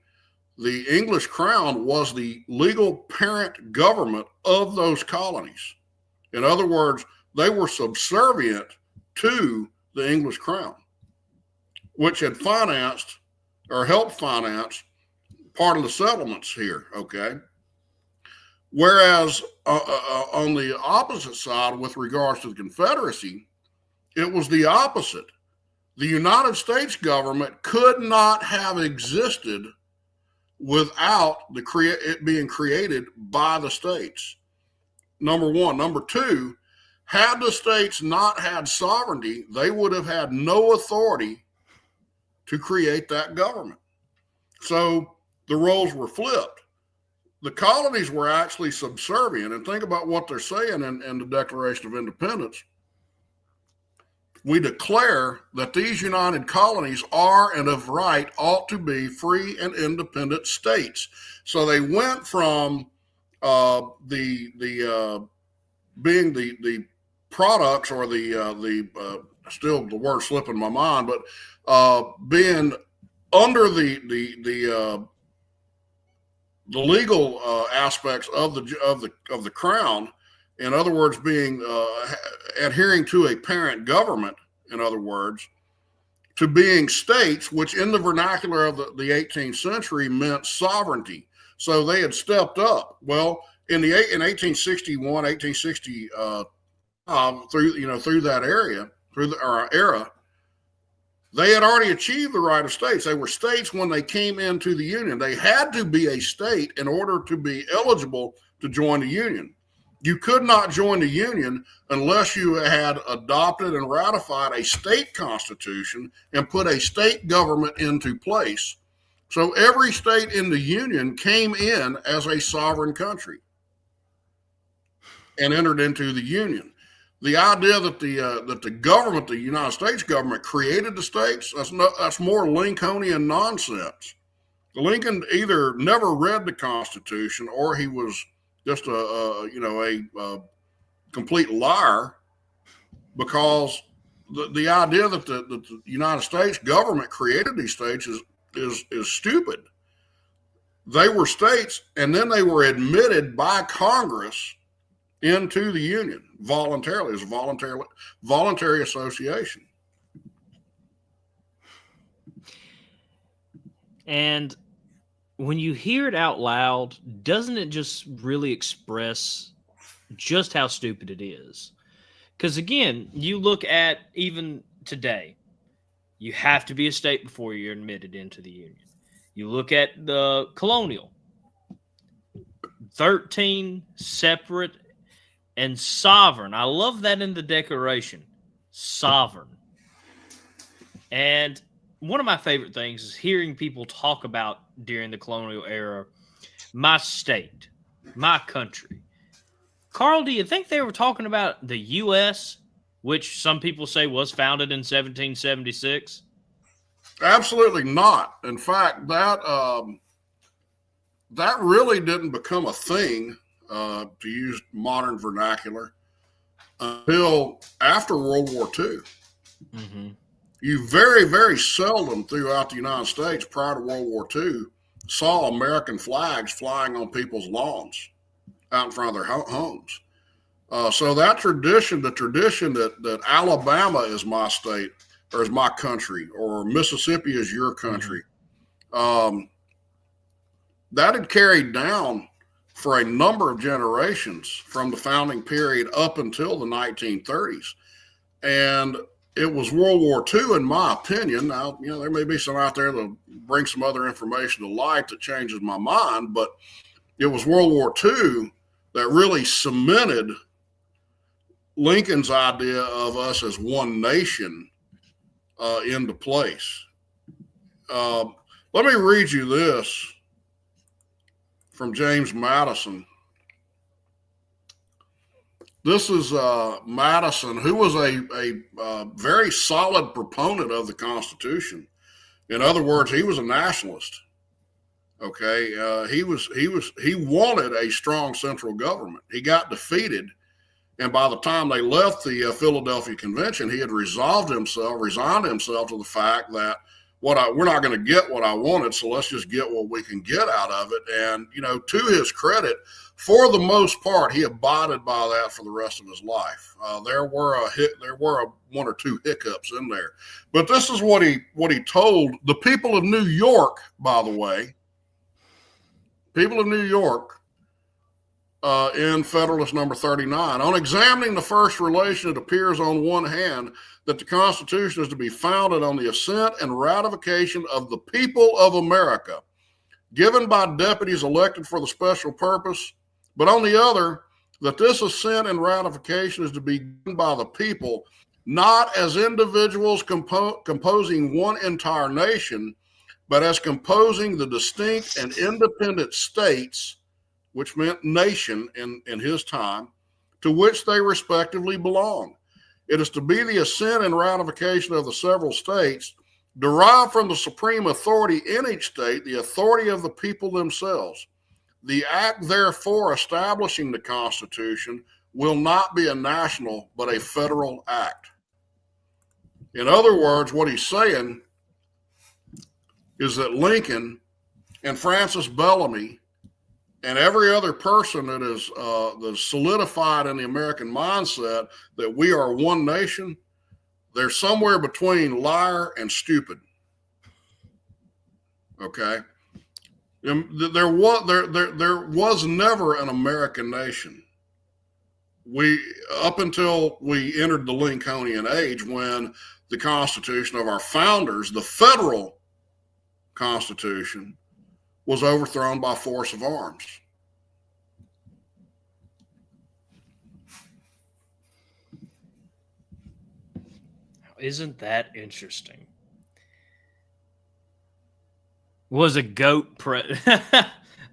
the English crown was the legal parent government of those colonies. In other words, they were subservient to the English crown, which had financed or helped finance part of the settlements here, okay? Whereas on the opposite side, with regards to the Confederacy, it was the opposite. The United States government could not have existed without it being created by the states. Number one. Number two, had the states not had sovereignty, they would have had no authority to create that government. So the roles were flipped. The colonies were actually subservient. And think about what they're saying in the Declaration of Independence. We declare that these united colonies are and of right ought to be free and independent states. So they went from being the products, or still the word slipping my mind, but being under the legal aspects of the crown. In other words, being adhering to a parent government, in other words, to being states, which in the vernacular of the 18th century meant sovereignty. So they had stepped up. Well, in 1861, 1860, through that era, they had already achieved the right of states. They were states when they came into the Union. They had to be a state in order to be eligible to join the Union. You could not join the Union unless you had adopted and ratified a state constitution and put a state government into place. So every state in the Union came in as a sovereign country and entered into the Union. The idea that the government, the United States government, created the states, that's more Lincolnian nonsense. Lincoln either never read the Constitution, or he was just a complete liar, because the idea that the United States government created these states is stupid. They were states, and then they were admitted by Congress into the Union voluntarily. As a voluntary association. And when you hear it out loud, doesn't it just really express just how stupid it is? Because again, you look at even today, you have to be a state before you're admitted into the Union. You look at the colonial, 13 separate and sovereign. I love that in the Declaration, sovereign. And one of my favorite things is hearing people talk about during the colonial era, my state, my country. Carl, do you think they were talking about the U.S., which some people say was founded in 1776? Absolutely not. In fact, that really didn't become a thing to use modern vernacular, until after World War II. Mm-hmm. You very, very seldom throughout the United States prior to World War II saw American flags flying on people's lawns out in front of their homes. So that tradition, the tradition that Alabama is my state or is my country, or Mississippi is your country, that had carried down for a number of generations from the founding period up until the 1930s. And it was World War II, in my opinion. Now, there may be some out there that'll bring some other information to light that changes my mind, but it was World War II that really cemented Lincoln's idea of us as one nation into place. Let me read you this from James Madison. This is Madison, who was a very solid proponent of the Constitution. In other words, he was a nationalist. Okay, he wanted a strong central government. He got defeated, and by the time they left the Philadelphia Convention, he had resigned himself to the fact that we're not going to get what I wanted, so let's just get what we can get out of it. And to his credit, for the most part, he abided by that for the rest of his life. There were one or two hiccups in there, but this is what he told the people of New York. By the way, people of New York, in Federalist number 39, on examining the first relation, it appears on one hand that the Constitution is to be founded on the assent and ratification of the people of America, given by deputies elected for the special purpose, but on the other, that this assent and ratification is to be given by the people, not as individuals composing one entire nation, but as composing the distinct and independent states, which meant nation in his time, to which they respectively belong. It is to be the assent and ratification of the several states, derived from the supreme authority in each state, the authority of the people themselves. The act, therefore, establishing the Constitution will not be a national, but a federal act. In other words, what he's saying is that Lincoln and Francis Bellamy and every other person that is solidified in the American mindset that we are one nation, they're somewhere between liar and stupid. Okay, there was never an American nation. Up until we entered the Lincolnian age, when the Constitution of our founders, the federal Constitution, was overthrown by force of arms. Isn't that interesting? Was a goat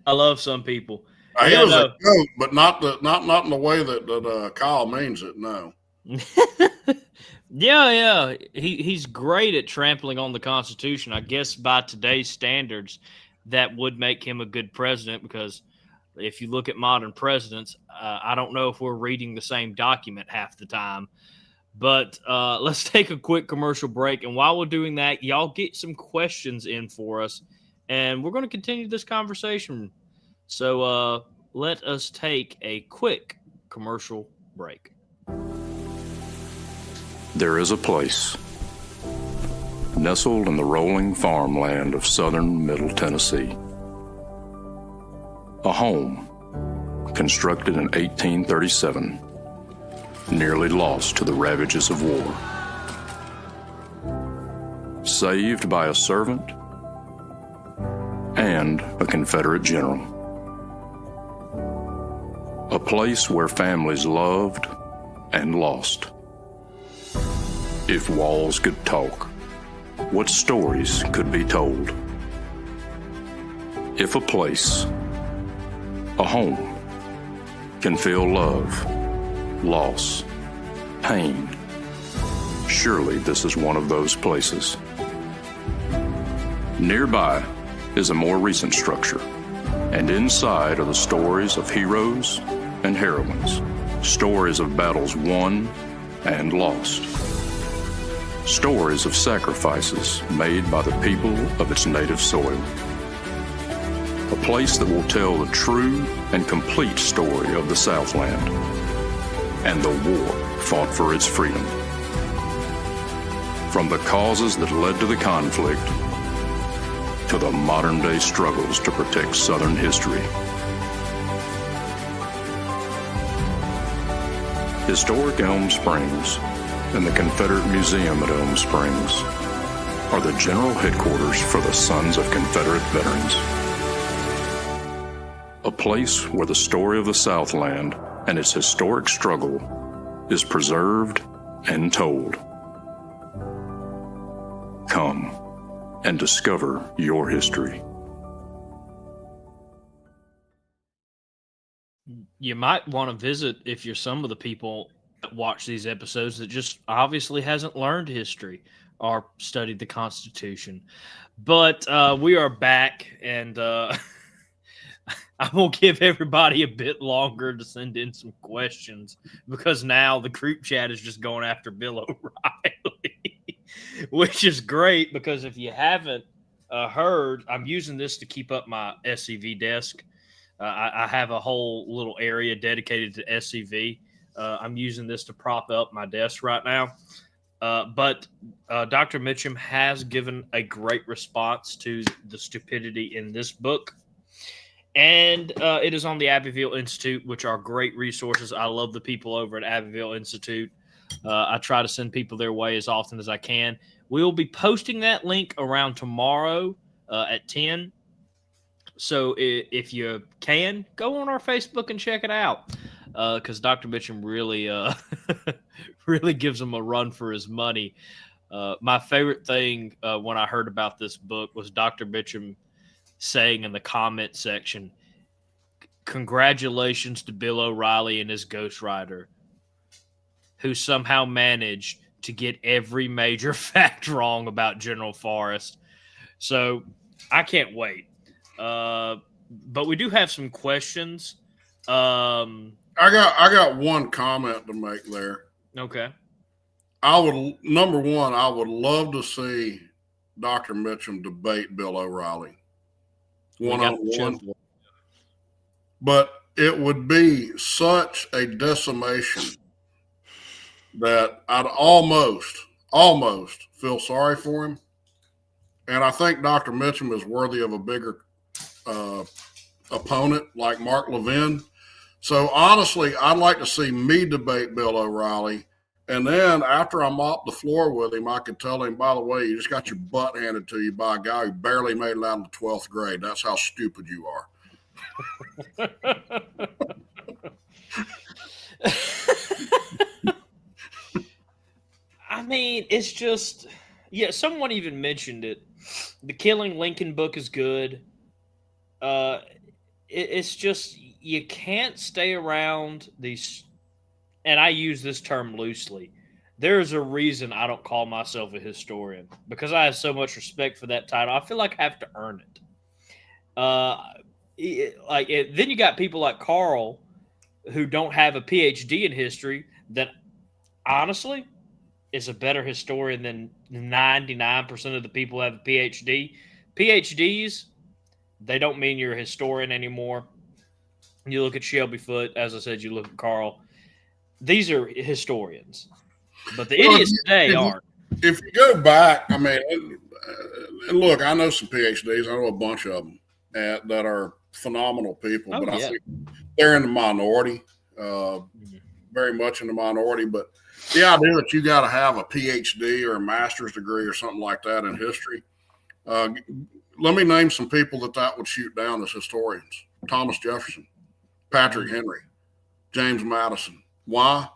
I love some people. He was a goat, but not in the way that Kyle means it. No. Yeah. He's great at trampling on the Constitution. I guess by today's standards, that would make him a good president, because if you look at modern presidents, I don't know if we're reading the same document half the time. But let's take a quick commercial break. And while we're doing that, y'all get some questions in for us, and we're going to continue this conversation. So let us take a quick commercial break. There is a place nestled in the rolling farmland of southern Middle Tennessee. A home constructed in 1837, nearly lost to the ravages of war. Saved by a servant and a Confederate general. A place where families loved and lost. If walls could talk, what stories could be told? If a place, a home, can feel love, loss, pain, surely this is one of those places. Nearby is a more recent structure, And inside are the stories of heroes and heroines, stories of battles won and lost, stories of sacrifices made by the people of its native soil. A place that will tell the true and complete story of the Southland and the war fought for its freedom. From the causes that led to the conflict to the modern-day struggles to protect Southern history. Historic Elm Springs and the Confederate Museum at Elm Springs are the general headquarters for the Sons of Confederate Veterans. A place where the story of the Southland and its historic struggle is preserved and told. Come and discover your history. You might want to visit if you're some of the people that watch these episodes that just obviously hasn't learned history or studied the Constitution. But we are back, and I will give everybody a bit longer to send in some questions because now the group chat is just going after Bill O'Reilly, which is great because if you haven't heard, I'm using this to keep up my SCV desk. I have a whole little area dedicated to SCV. I'm using this to prop up my desk right now. But Dr. Mitchum has given a great response to the stupidity in this book. And it is on the Abbeville Institute, which are great resources. I love the people over at Abbeville Institute. I try to send people their way as often as I can. We'll be posting that link around tomorrow at 10. So if you can, go on our Facebook and check it out because Dr. Mitchum really, really gives them a run for his money. My favorite thing when I heard about this book was Dr. Mitchum saying in the comment section, "Congratulations to Bill O'Reilly and his ghostwriter, who somehow managed to get every major fact wrong about General Forrest." So I can't wait. But we do have some questions. I got one comment to make there. Okay. Number one, I would love to see Dr. Mitchum debate Bill O'Reilly one-on-one. But it would be such a decimation that I'd almost feel sorry for him. And I think Dr. Mitchum is worthy of a bigger opponent like Mark Levin. So honestly, I'd like to see me debate Bill O'Reilly. And then after I mop the floor with him, I could tell him, by the way, you just got your butt handed to you by a guy who barely made it out of the 12th grade. That's how stupid you are. I mean, it's just, yeah, someone even mentioned it. The Killing Lincoln book is good. It's just, you can't stay around these, and I use this term loosely. There's a reason I don't call myself a historian, because I have so much respect for that title. I feel like I have to earn it. Then you got people like Carl who don't have a PhD in history that honestly is a better historian than 99% of the people who have a PhD. PhDs, they don't mean you're a historian anymore. You look at Shelby Foote, as I said, you look at Carl. These are historians. But the idiots today aren't. If you go back, I mean, look, I know some PhDs. I know a bunch of them that are phenomenal people, but I think they're in the minority, very much in the minority. But the idea that you got to have a PhD or a master's degree or something like that in history, let me name some people that would shoot down as historians. Thomas Jefferson, Patrick Henry, James Madison. Why?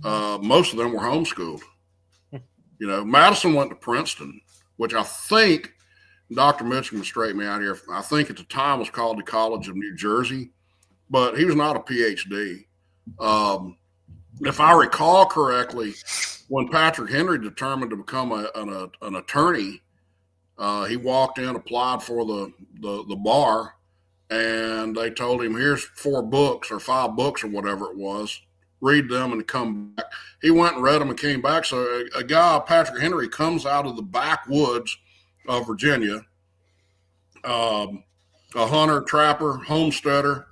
Most of them were homeschooled. You know, Madison went to Princeton, which I think Dr. Mitchum will straighten me out here. I think at the time was called the College of New Jersey, but he was not a PhD. If I recall correctly, when Patrick Henry determined to become an attorney, he walked in, applied for the bar, and they told him, here's 4 books or 5 books or whatever it was. Read them and come back. He went and read them and came back. So a guy, Patrick Henry, comes out of the backwoods of Virginia, a hunter, trapper, homesteader,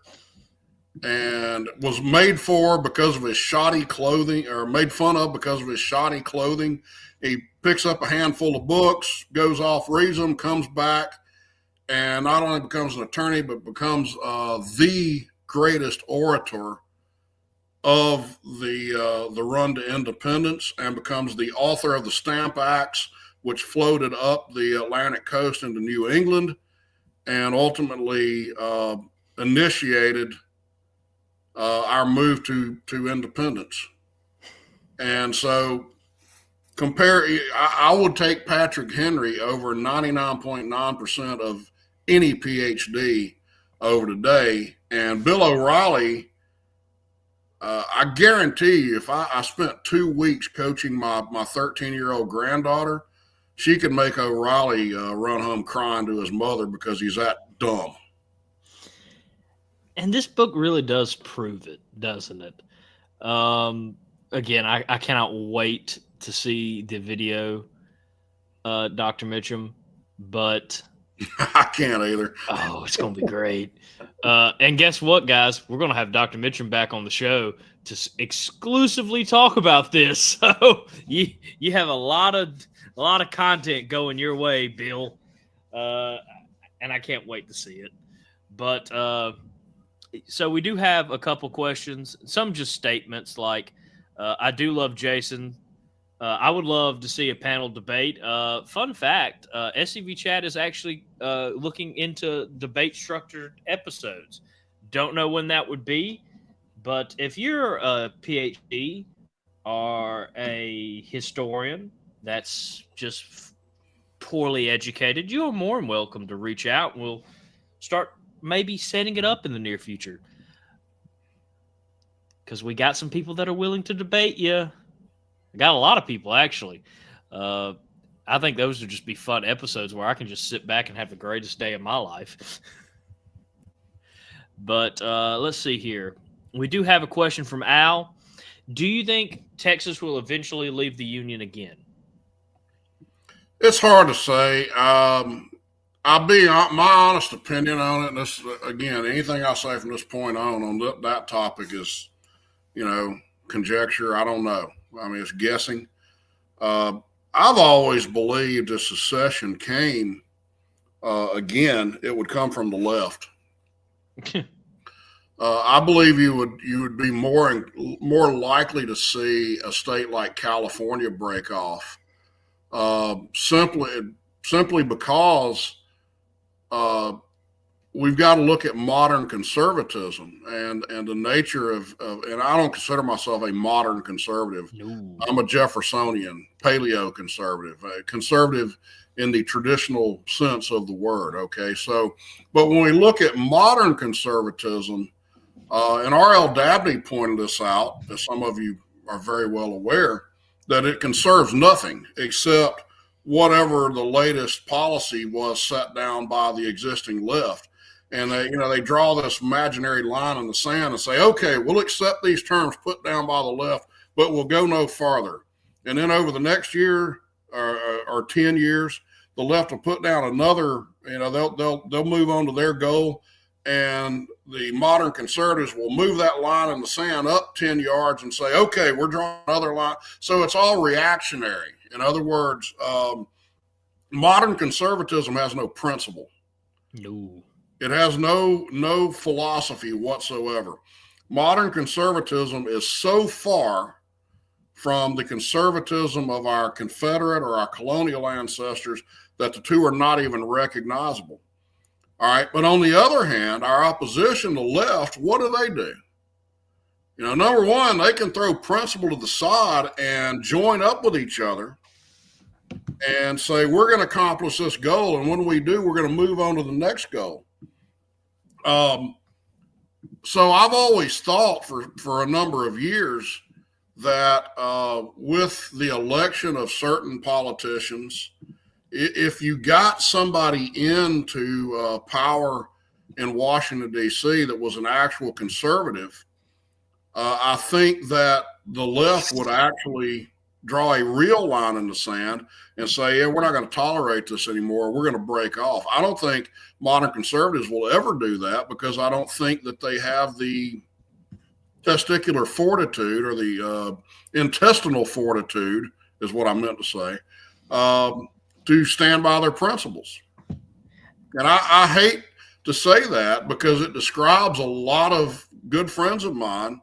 and was made for because of his shoddy clothing, or made fun of because of his shoddy clothing. He picks up a handful of books, goes off, reads them, comes back, and not only becomes an attorney, but becomes the greatest orator of the run to independence, and becomes the author of the Stamp Acts, which floated up the Atlantic coast into New England, and ultimately initiated our move to independence. And so I would take Patrick Henry over 99.9% of any PhD over today. And Bill O'Reilly, I guarantee you, if I spent 2 weeks coaching my 13-year-old granddaughter, she could make O'Reilly run home crying to his mother because he's that dumb. And this book really does prove it, doesn't it? Again, I cannot wait to see the video, Dr. Mitchum, but I can't either. Oh, it's going to be great. And guess what, guys? We're going to have Dr. Mitchum back on the show to exclusively talk about this. So you have a lot of content going your way, Bill. And I can't wait to see it. But so we do have a couple questions, some just statements like, I do love Jason. I would love to see a panel debate. Fun fact, SCV Chat is actually looking into debate structured episodes. Don't know when that would be, but if you're a PhD or a historian that's just poorly educated, you are more than welcome to reach out. We'll start maybe setting it up in the near future, because we got some people that are willing to debate you. I got a lot of people, actually. I think those would just be fun episodes where I can just sit back and have the greatest day of my life. But let's see here. We do have a question from Al. Do you think Texas will eventually leave the Union again? It's hard to say. I'll be my honest opinion on it. And this, again, anything I say from this point on that topic is, conjecture. I don't know. I mean, it's guessing. I've always believed if secession came again, it would come from the left. I believe you would be more likely to see a state like California break off, simply because we've got to look at modern conservatism and the nature of and I don't consider myself a modern conservative. No. I'm a Jeffersonian, paleo conservative, a conservative in the traditional sense of the word. Okay. So, but when we look at modern conservatism, and R.L. Dabney pointed this out, as some of you are very well aware, that it conserves nothing except whatever the latest policy was set down by the existing left. And they draw this imaginary line in the sand and say, okay, we'll accept these terms put down by the left, but we'll go no farther. And then over the next year or 10 years, the left will put down another, they'll move on to their goal. And the modern conservatives will move that line in the sand up 10 yards and say, okay, we're drawing another line. So it's all reactionary. In other words, modern conservatism has no principle. No. It has no philosophy whatsoever. Modern conservatism is so far from the conservatism of our Confederate or our colonial ancestors that the two are not even recognizable. All right. But on the other hand, our opposition, the left, what do? Number one, they can throw principle to the side and join up with each other and say, we're going to accomplish this goal. And when we do, we're going to move on to the next goal. So I've always thought for a number of years that with the election of certain politicians if you got somebody into power in Washington, D.C. that was an actual conservative, I think that the left would actually draw a real line in the sand and say, yeah, we're not going to tolerate this anymore. We're going to break off. I don't think modern conservatives will ever do that, because I don't think that they have the testicular fortitude, or the intestinal fortitude is what I meant to say, to stand by their principles. And I hate to say that, because it describes a lot of good friends of mine,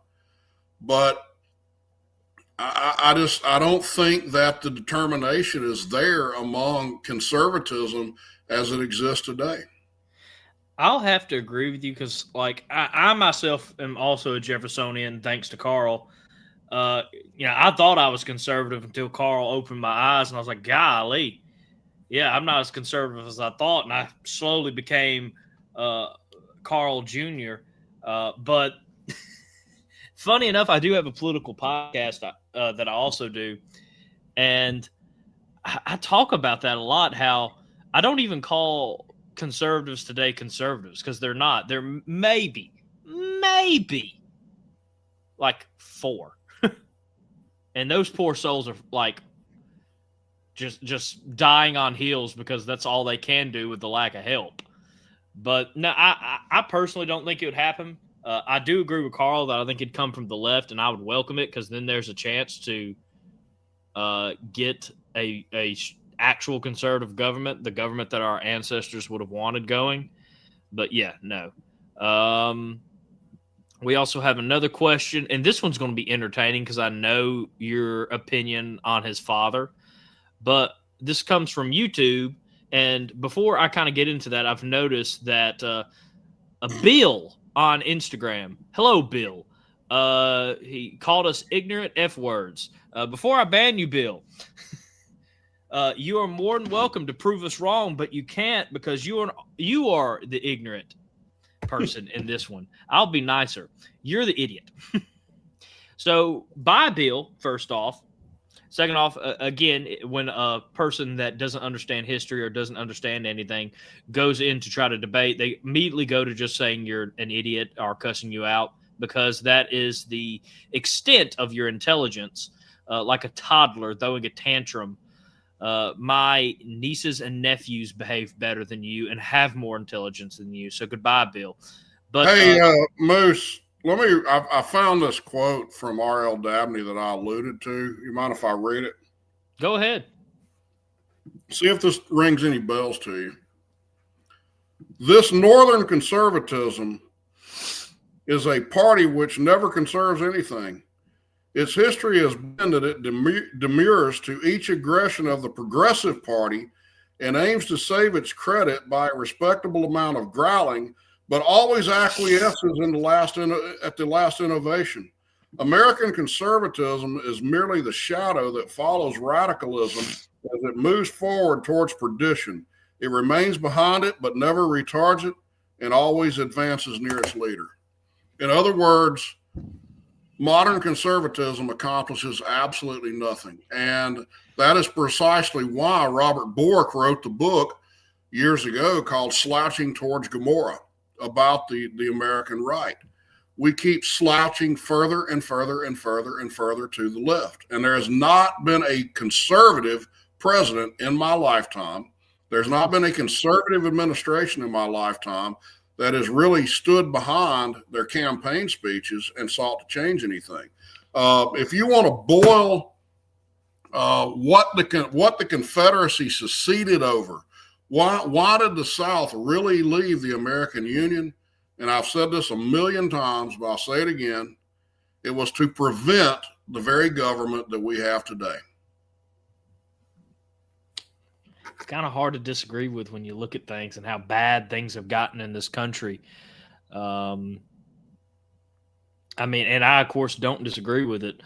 but I don't think that the determination is there among conservatism as it exists today. I'll have to agree with you, because, like, I myself am also a Jeffersonian, thanks to Carl. I thought I was conservative until Carl opened my eyes, and I was like, golly, yeah, I'm not as conservative as I thought, and I slowly became Carl Jr. But funny enough, I do have a political podcast that I also do, and I talk about that a lot, how I don't even call conservatives today conservatives, because they're not. They're maybe like 4. And those poor souls are like just dying on heels, because that's all they can do with the lack of help. But no, I personally don't think it would happen. I do agree with Carl that I think it'd come from the left, and I would welcome it, because then there's a chance to get a actual conservative government, the government that our ancestors would have wanted going. But yeah, no. We also have another question, and this one's going to be entertaining, because I know your opinion on his father. But this comes from YouTube, and before I kind of get into that, I've noticed that a Bill on Instagram, hello, Bill, he called us ignorant F words. Before I ban you, Bill, you are more than welcome to prove us wrong, but you can't, because you are the ignorant person in this one. I'll be nicer. You're the idiot. So, bye, Bill, first off. Second off, again, when a person that doesn't understand history or doesn't understand anything goes in to try to debate, they immediately go to just saying you're an idiot or cussing you out, because that is the extent of your intelligence, like a toddler throwing a tantrum. My nieces and nephews behave better than you and have more intelligence than you. So goodbye, Bill. But hey, Moose, I found this quote from R.L. Dabney that I alluded to. You mind if I read it? Go ahead. See if this rings any bells to you. This Northern conservatism is a party which never conserves anything. Its history has been that it demurs to each aggression of the Progressive Party and aims to save its credit by a respectable amount of growling, but always acquiesces at the last innovation. American conservatism is merely the shadow that follows radicalism as it moves forward towards perdition. It remains behind it, but never retards it, and always advances near its leader. In other words, modern conservatism accomplishes absolutely nothing. And that is precisely why Robert Bork wrote the book years ago called Slouching Towards Gomorrah, about the American right. We keep slouching further and further and further and further to the left. And there has not been a conservative president in my lifetime. There's not been a conservative administration in my lifetime that has really stood behind their campaign speeches and sought to change anything. If you want to boil what the Confederacy seceded over, why did the South really leave the American Union? And I've said this a million times, but I'll say it again. It was to prevent the very government that we have today. It's kind of hard to disagree with when you look at things and how bad things have gotten in this country. I mean, and I, of course, don't disagree with it.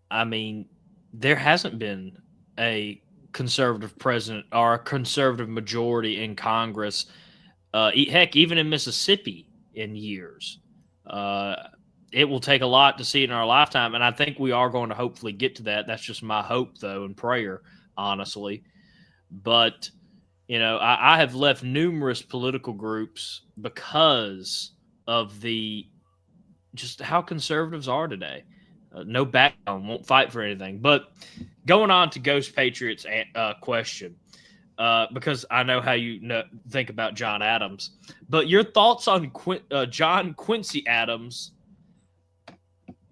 I mean, there hasn't been a conservative president or a conservative majority in Congress, heck, even in Mississippi, in years. It will take a lot to see it in our lifetime, and I think we are going to hopefully get to that. That's just my hope, though, and prayer, honestly. But, I have left numerous political groups because of just how conservatives are today. No backbone, won't fight for anything. But going on to Ghost Patriots question, because I know how you think about John Adams. But your thoughts on John Quincy Adams,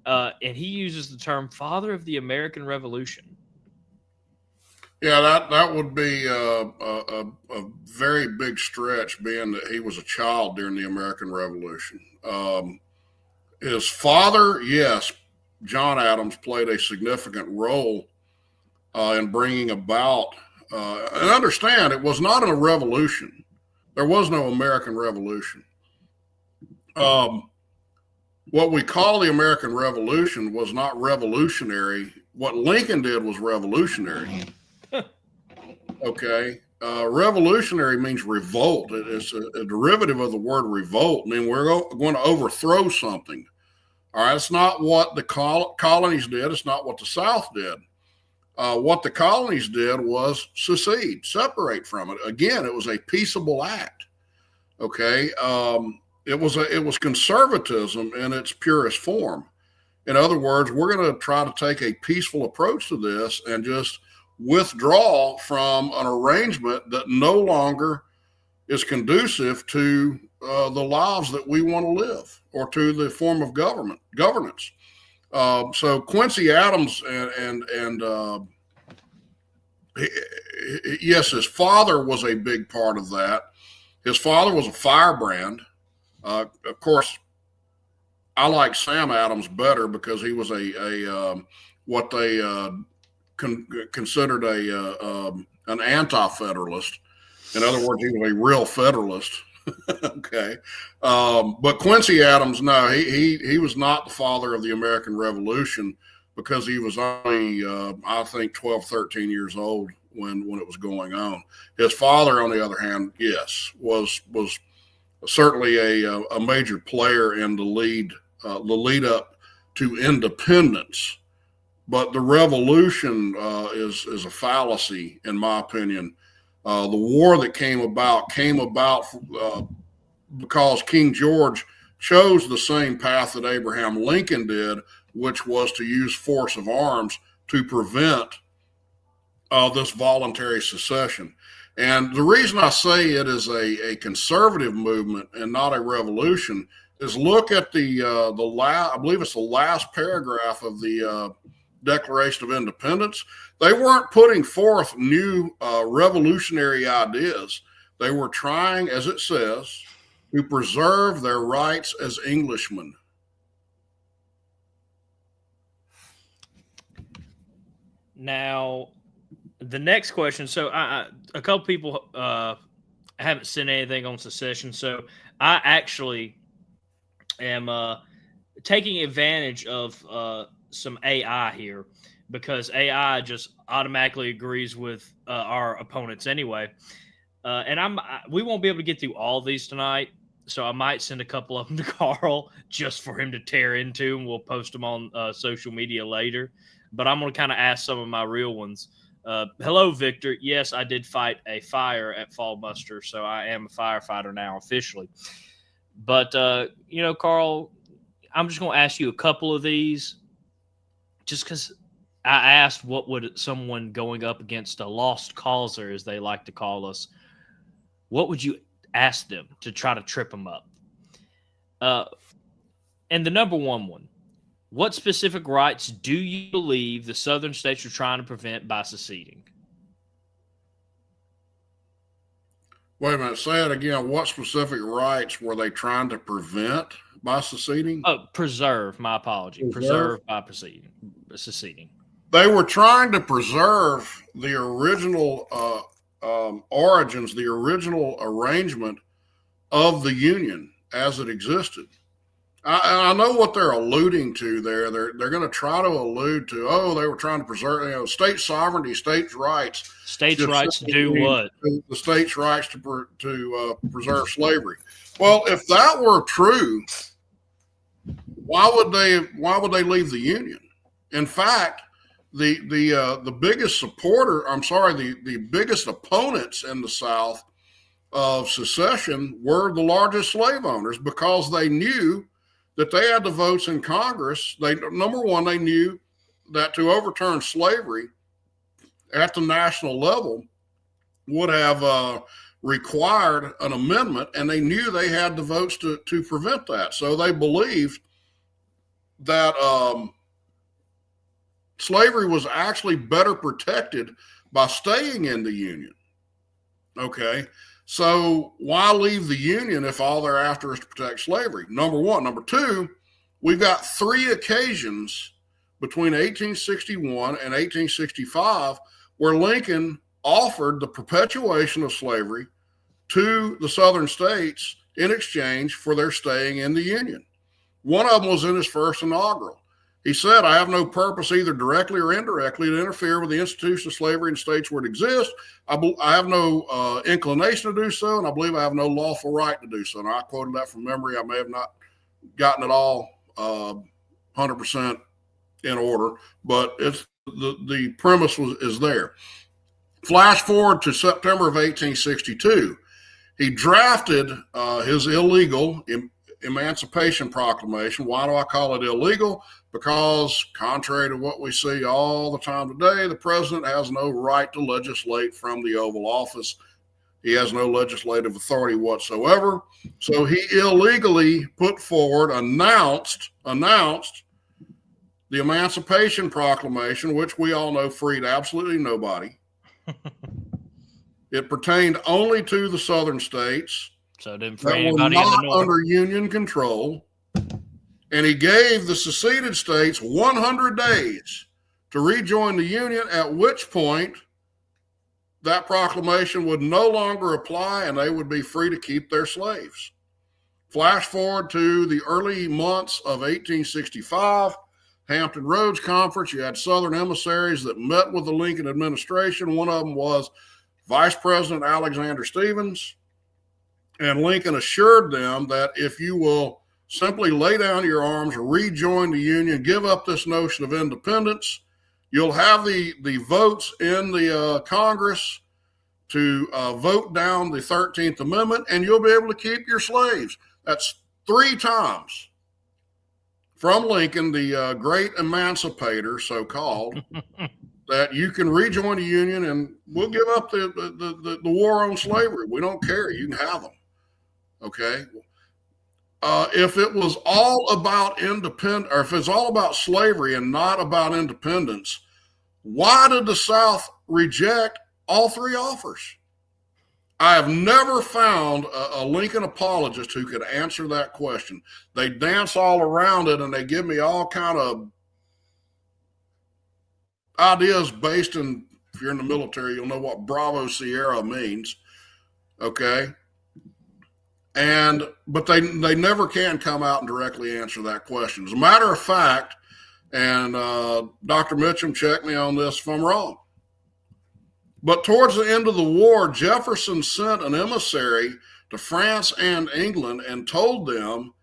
and he uses the term father of the American Revolution. Yeah, that would be a very big stretch, being that he was a child during the American Revolution. His father, yes, John Adams, played a significant role in bringing about, and understand, it was not a revolution. There was no American Revolution. What we call the American Revolution was not revolutionary. What Lincoln did was revolutionary. Okay. Revolutionary means revolt. It's a derivative of the word revolt. I mean, we're going to overthrow something. All right. It's not what the colonies did. It's not what the South did. What the colonies did was secede, separate from it. Again, it was a peaceable act. Okay. It was conservatism in its purest form. In other words, we're going to try to take a peaceful approach to this and just withdraw from an arrangement that no longer is conducive to the lives that we want to live, or to the form of governance. So Quincy Adams yes, his father was a big part of that. His father was a firebrand. Of course, I like Sam Adams better because he was what they considered an anti-federalist. In other words, he was a real federalist. Okay. But Quincy Adams, no, he was not the father of the American Revolution, because he was only, I think, 12, 13 years old when it was going on. His father, on the other hand, yes, was certainly a major player in the lead up to independence. But the revolution is a fallacy, in my opinion. The war that came about because King George chose the same path that Abraham Lincoln did, which was to use force of arms to prevent this voluntary secession. And the reason I say it is a conservative movement and not a revolution is look at I believe it's the last paragraph of the Declaration of Independence. They weren't putting forth new revolutionary ideas. They were trying, as it says, to preserve their rights as Englishmen. Now, the next question. So, a couple people haven't sent anything on secession. So, I actually am taking advantage of some AI here, because AI just automatically agrees with our opponents anyway. And we won't be able to get through all these tonight, so I might send a couple of them to Carl just for him to tear into, and we'll post them on social media later. But I'm going to kind of ask some of my real ones. Hello, Victor. Yes, I did fight a fire at Fall Muster, so I am a firefighter now officially. But, Carl, I'm just going to ask you a couple of these, just because I asked what would someone going up against a lost causer, as they like to call us, what would you ask them to try to trip them up? And the number one, what specific rights do you believe the southern states are trying to prevent by seceding? Wait a minute, say it again. What specific rights were they trying to prevent by seceding? Preserve, my apology. Preserve by seceding. They were trying to preserve the original origins, the original arrangement of the Union as it existed. I know what they're alluding to there. They're going to try to allude to, they were trying to preserve, state sovereignty, states' rights. States' rights to do what? The states' rights to preserve slavery. Well, if that were true, why would they leave the Union? In fact, the biggest supporter, the biggest opponents in the South of secession were the largest slave owners, because they knew that they had the votes in Congress. Number one, they knew that to overturn slavery at the national level would have required an amendment, and they knew they had the votes to prevent that. So they believed that slavery was actually better protected by staying in the Union. Okay, so why leave the Union if all they're after is to protect slavery? Number one. Number two, we've got 3 occasions between 1861 and 1865 where Lincoln offered the perpetuation of slavery to the Southern states in exchange for their staying in the Union. One of them was in his first inaugural. He said, "I have no purpose, either directly or indirectly, to interfere with the institution of slavery in states where it exists. I have no inclination to do so, and I believe I have no lawful right to do so." And I quoted that from memory. I may have not gotten it all 100% in order, but it's the premise is there. Flash forward to September of 1862. He drafted his illegal Emancipation Proclamation. Why do I call it illegal? Because contrary to what we see all the time today, the president has no right to legislate from the Oval Office. He has no legislative authority whatsoever. So he illegally put forward, announced the Emancipation Proclamation, which we all know freed absolutely nobody. It pertained only to the Southern states. So it didn't free that were anybody in the not North. under Union control. And he gave the seceded states 100 days to rejoin the Union, at which point that proclamation would no longer apply and they would be free to keep their slaves. Flash forward to the early months of 1865, Hampton Roads Conference. You had Southern emissaries that met with the Lincoln administration. One of them was Vice President Alexander Stephens. And Lincoln assured them that if you will simply lay down your arms, rejoin the Union, give up this notion of independence, you'll have the votes in the Congress to vote down the 13th Amendment, and you'll be able to keep your slaves. That's 3 times from Lincoln, the great emancipator, so-called, that you can rejoin the Union and we'll give up the war on slavery. We don't care. You can have them. Okay. If it was all about or if it's all about slavery and not about independence, why did the South reject all 3 offers? I have never found a Lincoln apologist who could answer that question. They dance all around it and they give me all kind of ideas based in, if you're in the military, you'll know what Bravo Sierra means. Okay. But they never can come out and directly answer that question. As a matter of fact, and Dr. Mitchum, check me on this if I'm wrong, but towards the end of the war, Jefferson sent an emissary to France and England and told them,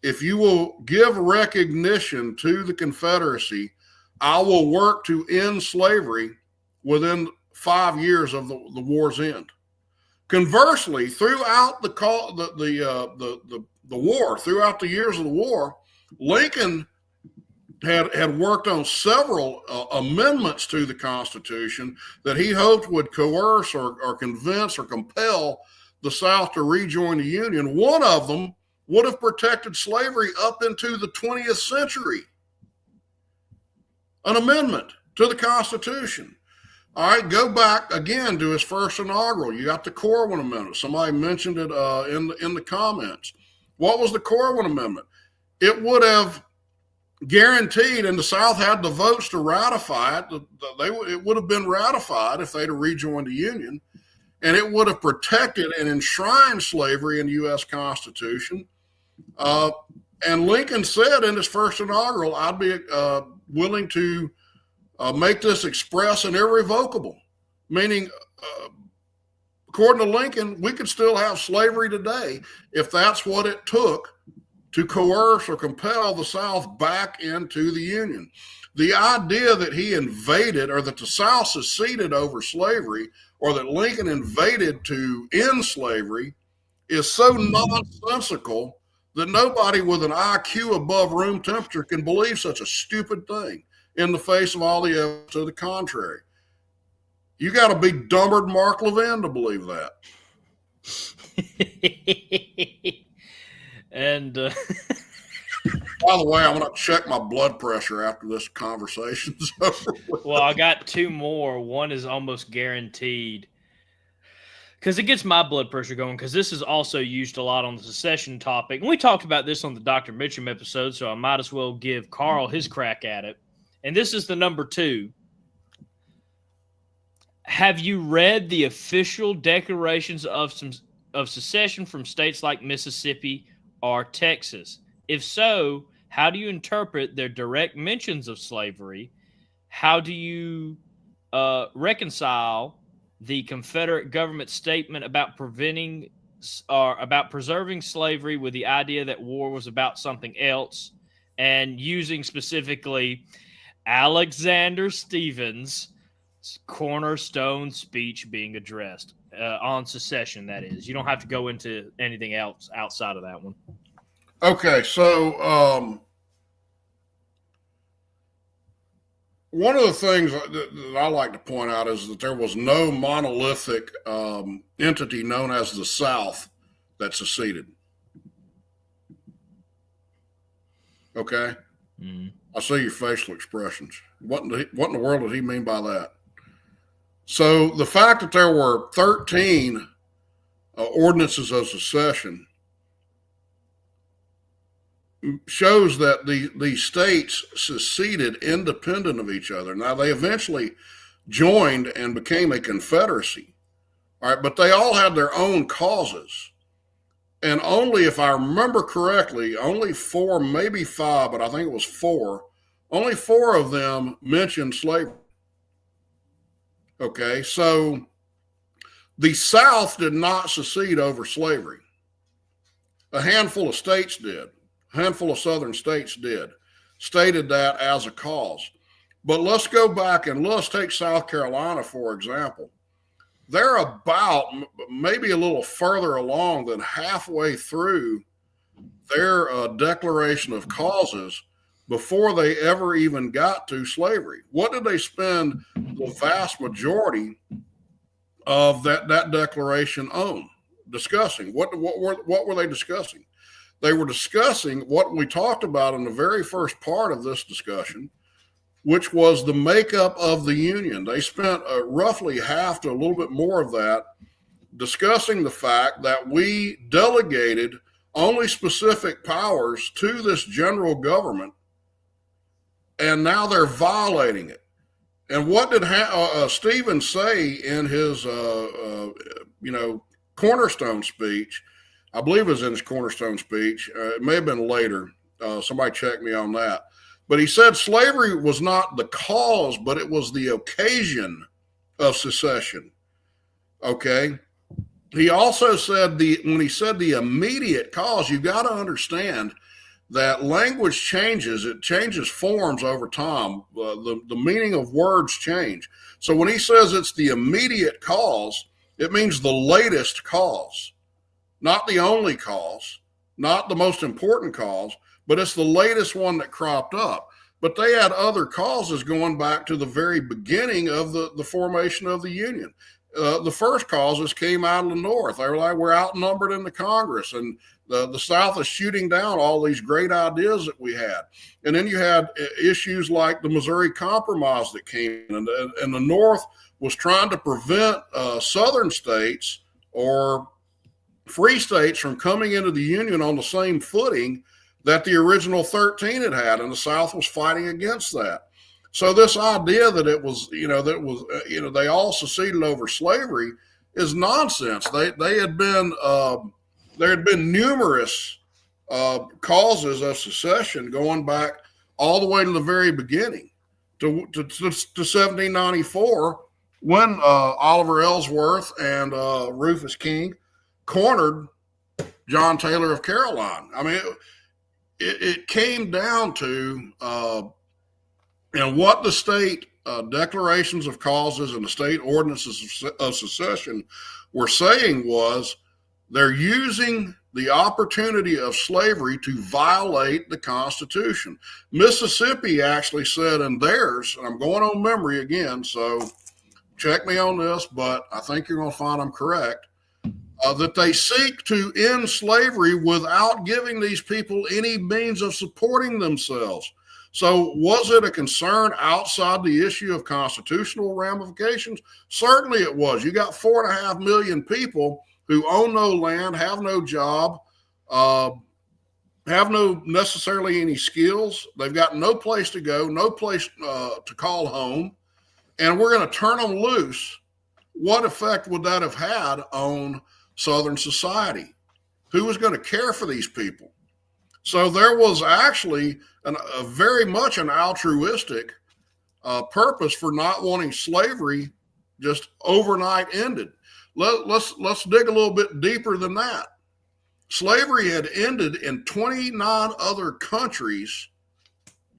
if you will give recognition to the Confederacy, I will work to end slavery within 5 years of the war's end. Conversely, throughout the war, throughout the years of the war, Lincoln had worked on several amendments to the Constitution that he hoped would coerce or convince or compel the South to rejoin the Union. One of them would have protected slavery up into the 20th century. An amendment to the Constitution. All right, go back again to his first inaugural. You got the Corwin Amendment. Somebody mentioned it in the comments. What was the Corwin Amendment? It would have guaranteed, and the South had the votes to ratify it. It would have been ratified if they'd have rejoined the Union, and it would have protected and enshrined slavery in the U.S. Constitution. And Lincoln said in his first inaugural, I'd be willing to make this express and irrevocable, meaning, according to Lincoln, we could still have slavery today if that's what it took to coerce or compel the South back into the Union. The idea that he invaded, or that the South seceded over slavery, or that Lincoln invaded to end slavery, is so nonsensical that nobody with an IQ above room temperature can believe such a stupid thing in the face of all the evidence to the contrary. You got to be dumber than Mark Levin to believe that. And by the way, I'm going to check my blood pressure after this conversation's over with. Well, I got two more. One is almost guaranteed because it gets my blood pressure going, because this is also used a lot on the secession topic. And we talked about this on the Dr. Mitchum episode, so I might as well give Carl his crack at it. And this is the number 2. Have you read the official declarations of secession from states like Mississippi or Texas? If so, how do you interpret their direct mentions of slavery? How do you reconcile the Confederate government statement about preserving slavery with the idea that war was about something else, and using specifically Alexander Stephens' cornerstone speech being addressed on secession? That is, you don't have to go into anything else outside of that one. Okay, so one of the things that I like to point out is that there was no monolithic entity known as the South that seceded. Okay? Mm-hmm. I see your facial expressions. What in the world did he mean by that? So the fact that there were 13 ordinances of secession shows that these states seceded independent of each other. Now, they eventually joined and became a confederacy, all right, but they all had their own causes. And only, if I remember correctly, only 4, maybe 5, but I think it was 4, only 4 of them mentioned slavery. Okay, so the South did not secede over slavery. A handful of states did. A handful of southern states did, stated that as a cause. But let's go back and let's take South Carolina, for example. They're about maybe a little further along than halfway through their declaration of causes before they ever even got to slavery. What did they spend the vast majority of that declaration on? Discussing. What were they discussing? They were discussing what we talked about in the very first part of this discussion, which was the makeup of the Union. They spent roughly half to a little bit more of that discussing the fact that we delegated only specific powers to this general government, and now they're violating it. And what did Stephens say in his, cornerstone speech? I believe it was in his cornerstone speech. It may have been later. Somebody check me on that. But he said slavery was not the cause, but it was the occasion of secession. Okay. He also said when he said the immediate cause, you've got to understand that language changes. It changes forms over time. The meaning of words change. So when he says it's the immediate cause, it means the latest cause. Not the only cause, not the most important cause, but it's the latest one that cropped up. But they had other causes going back to the very beginning of the formation of the Union. The first causes came out of the North. They were like, we're outnumbered in the Congress, and the South is shooting down all these great ideas that we had. And then you had issues like the Missouri Compromise that came in, and the North was trying to prevent Southern states or free states from coming into the Union on the same footing that the original 13 had, and the South was fighting against that. So this idea that it was, they all seceded over slavery is nonsense. There had been numerous causes of secession going back all the way to the very beginning to 1794, when Oliver Ellsworth and Rufus King cornered John Taylor of Caroline. I mean, it came down to And what the state declarations of causes and the state ordinances of secession were saying was they're using the opportunity of slavery to violate the Constitution. Mississippi actually said in theirs, and I'm going on memory again, so check me on this, but I think you're going to find I'm correct, that they seek to end slavery without giving these people any means of supporting themselves. So was it a concern outside the issue of constitutional ramifications? Certainly it was. You got 4.5 million people who own no land, have no job, have no necessarily any skills. They've got no place to go, no place to call home, and we're going to turn them loose. What effect would that have had on Southern society? Who was going to care for these people? So there was actually a very much an altruistic purpose for not wanting slavery just overnight ended. Let's dig a little bit deeper than that. Slavery had ended in 29 other countries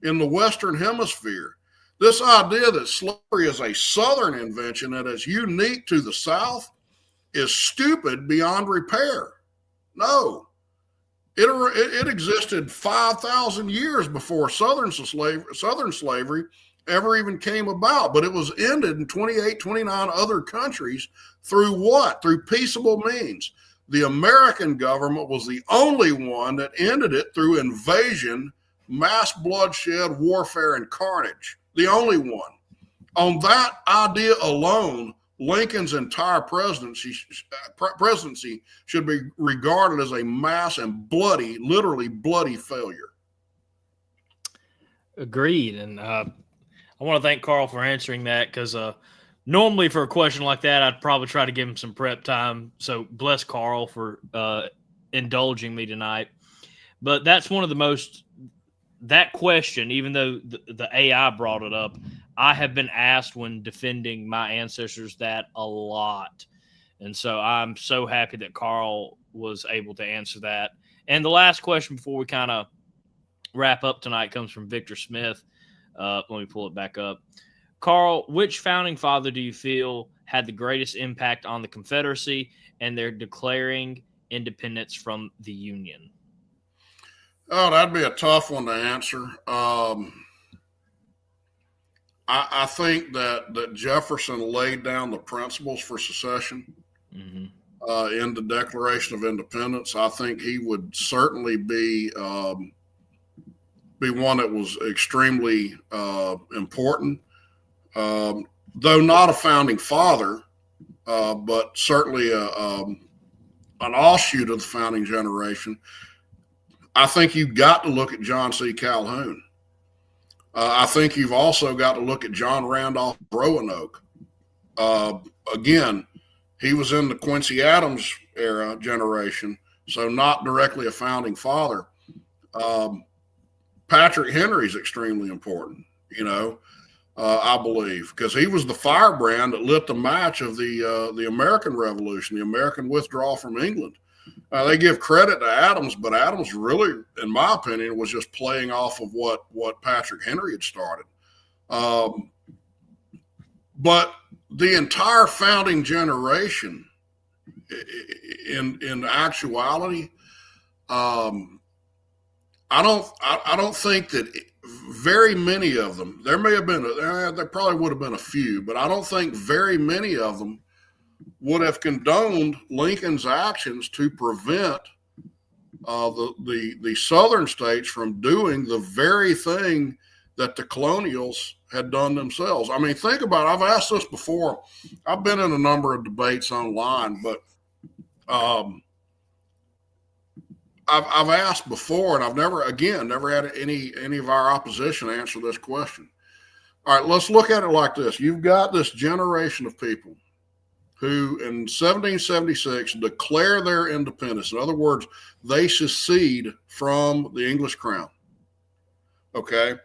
in the Western Hemisphere. This idea that slavery is a Southern invention and is unique to the South is stupid beyond repair. No, it existed 5,000 years before Southern slavery ever even came about, but it was ended in 28, 29 other countries through what? Through peaceable means. The American government was the only one that ended it through invasion, mass bloodshed, warfare, and carnage. The only one. On that idea alone, Lincoln's entire presidency should be regarded as a mass and bloody, literally bloody failure. Agreed. And I want to thank Carl for answering that, because normally for a question like that, I'd probably try to give him some prep time. So bless Carl for indulging me tonight. But that's one of the most, that question, even though the AI brought it up, I have been asked when defending my ancestors that a lot. And so I'm so happy that Carl was able to answer that. And the last question before we kind of wrap up tonight comes from Victor Smith. Let me pull it back up. Carl, which founding father do you feel had the greatest impact on the Confederacy and their declaring independence from the Union? Oh, that'd be a tough one to answer. I think that Jefferson laid down the principles for secession in the Declaration of Independence. I think he would certainly be one that was extremely important, though not a founding father, but certainly an offshoot of the founding generation. I think you've got to look at John C. Calhoun. I think you've also got to look at John Randolph Roanoke. Again, he was in the Quincy Adams era generation, so not directly a founding father. Patrick Henry's extremely important, I believe, because he was the firebrand that lit the match of the American Revolution, the American withdrawal from England. They give credit to Adams, but Adams really, in my opinion, was just playing off of what Patrick Henry had started. But the entire founding generation, in actuality, I don't think that very many of them. There may have been, there probably would have been a few, but I don't think very many of them would have condoned Lincoln's actions to prevent the southern states from doing the very thing that the colonials had done themselves. I mean, think about it. I've asked this before. I've been in a number of debates online, but I've asked before, and I've never had any of our opposition answer this question. All right, let's look at it like this. You've got this generation of people who in 1776 declare their independence. In other words, they secede from the English crown. Okay.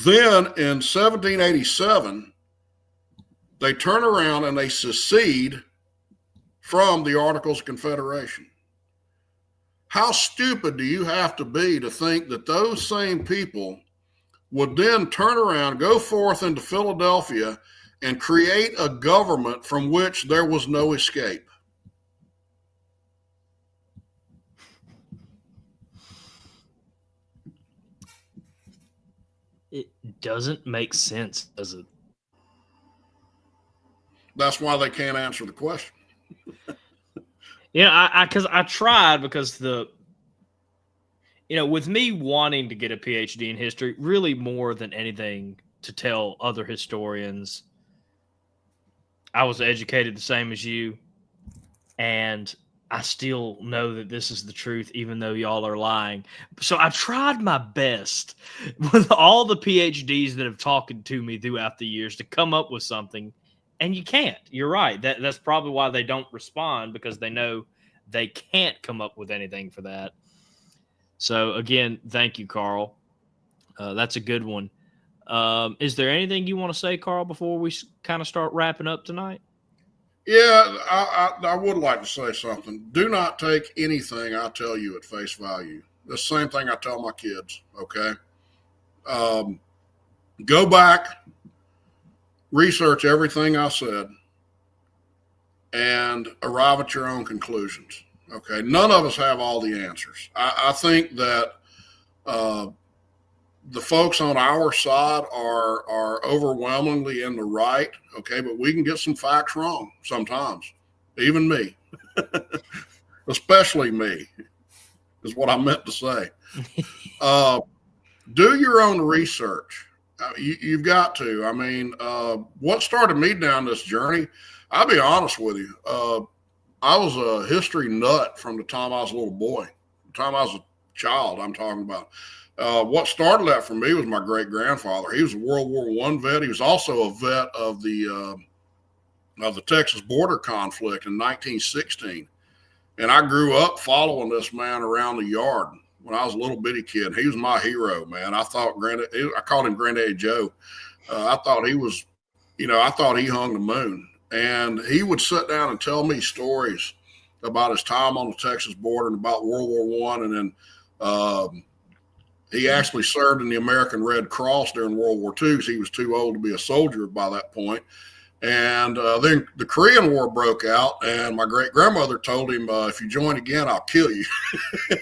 Then in 1787, they turn around and they secede from the Articles of Confederation. How stupid do you have to be to think that those same people would then turn around, go forth into Philadelphia, and create a government from which there was no escape. It doesn't make sense, does it? That's why they can't answer the question. Because I tried, because with me wanting to get a PhD in history, really more than anything to tell other historians, I was educated the same as you, and I still know that this is the truth, even though y'all are lying. So I tried my best with all the PhDs that have talked to me throughout the years to come up with something, and you can't. You're right. That's probably why they don't respond, because they know they can't come up with anything for that. So again, thank you, Carl. That's a good one. Is there anything you want to say, Carl, before we kind of start wrapping up tonight? Yeah, I would like to say something. Do not take anything I tell you at face value. The same thing I tell my kids, okay? Go back, research everything I said, and arrive at your own conclusions, okay? None of us have all the answers. I think that the folks on our side are overwhelmingly in the right, okay, but we can get some facts wrong sometimes, even me, especially me, is what I meant to say. Do your own research. You've got to. I mean, what started me down this journey, I'll be honest with you, I was a history nut from the time I was a little boy, the time I was a child, I'm talking about. What started that for me was my great-grandfather. He was a World War I vet. He was also a vet of the Texas border conflict in 1916. And I grew up following this man around the yard when I was a little bitty kid. He was my hero, man. I called him Granddaddy Joe. I thought he was, I thought he hung the moon. And he would sit down and tell me stories about his time on the Texas border and about World War I. And then he actually served in the American Red Cross during World War II because he was too old to be a soldier by that point. And then the Korean War broke out, and my great-grandmother told him, if you join again, I'll kill you.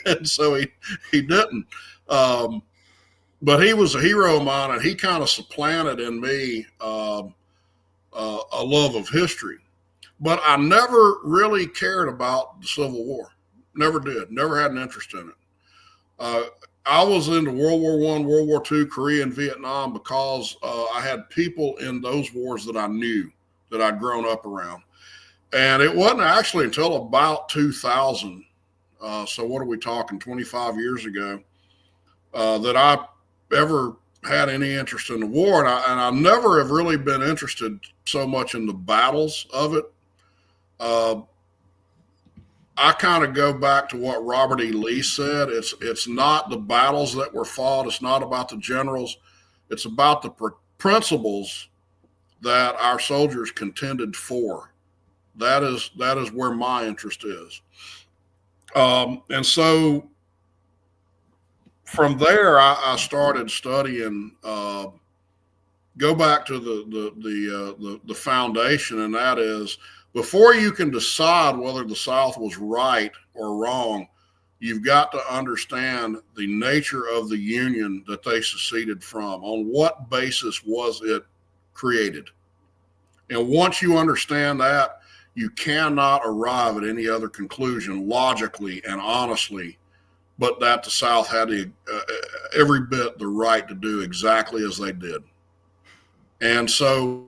And so he didn't. But he was a hero of mine, and he kind of supplanted in me a love of history. But I never really cared about the Civil War. Never did. Never had an interest in it. I was into World War I, World War II, Korea, and Vietnam because I had people in those wars that I knew, that I'd grown up around. And it wasn't actually until about 2000, so what are we talking, 25 years ago, that I ever had any interest in the war. And I never have really been interested so much in the battles of it. I kind of go back to what Robert E. Lee said. It's not the battles that were fought. It's not about the generals. It's about the principles that our soldiers contended for. That is where my interest is. And so from there, I started studying. Go back to the foundation, and that is, before you can decide whether the South was right or wrong, you've got to understand the nature of the Union that they seceded from. On what basis was it created? And once you understand that, you cannot arrive at any other conclusion logically and honestly, but that the South had every bit the right to do exactly as they did. And so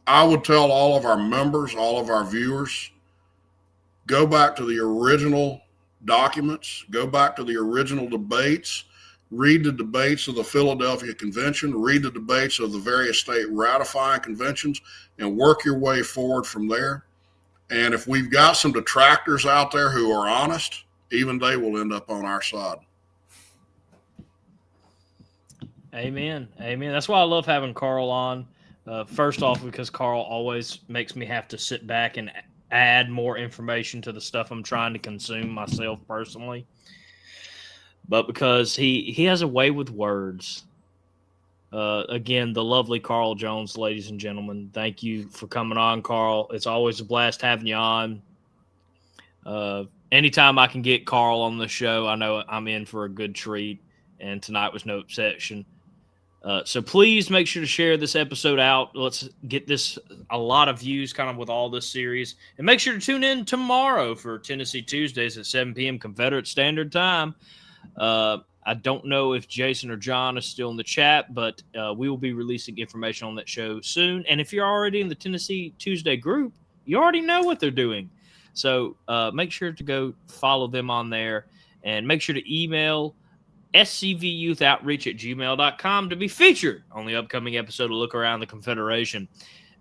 I would tell all of our members, all of our viewers, go back to the original documents, go back to the original debates, read the debates of the Philadelphia Convention, read the debates of the various state ratifying conventions, and work your way forward from there. And if we've got some detractors out there who are honest, even they will end up on our side. Amen. Amen. That's why I love having Carl on. First off, because Carl always makes me have to sit back and add more information to the stuff I'm trying to consume myself personally. But because he has a way with words. Again, the lovely Carl Jones, ladies and gentlemen. Thank you for coming on, Carl. It's always a blast having you on. Anytime I can get Carl on the show, I know I'm in for a good treat. And tonight was no exception. So please make sure to share this episode out. Let's get this a lot of views kind of with all this series. And make sure to tune in tomorrow for Tennessee Tuesdays at 7 p.m. Confederate Standard Time. I don't know if Jason or John is still in the chat, but we will be releasing information on that show soon. And if you're already in the Tennessee Tuesday group, you already know what they're doing. So make sure to go follow them on there, and make sure to email scvyouth@gmail.com to be featured on the upcoming episode of Look Around the Confederation.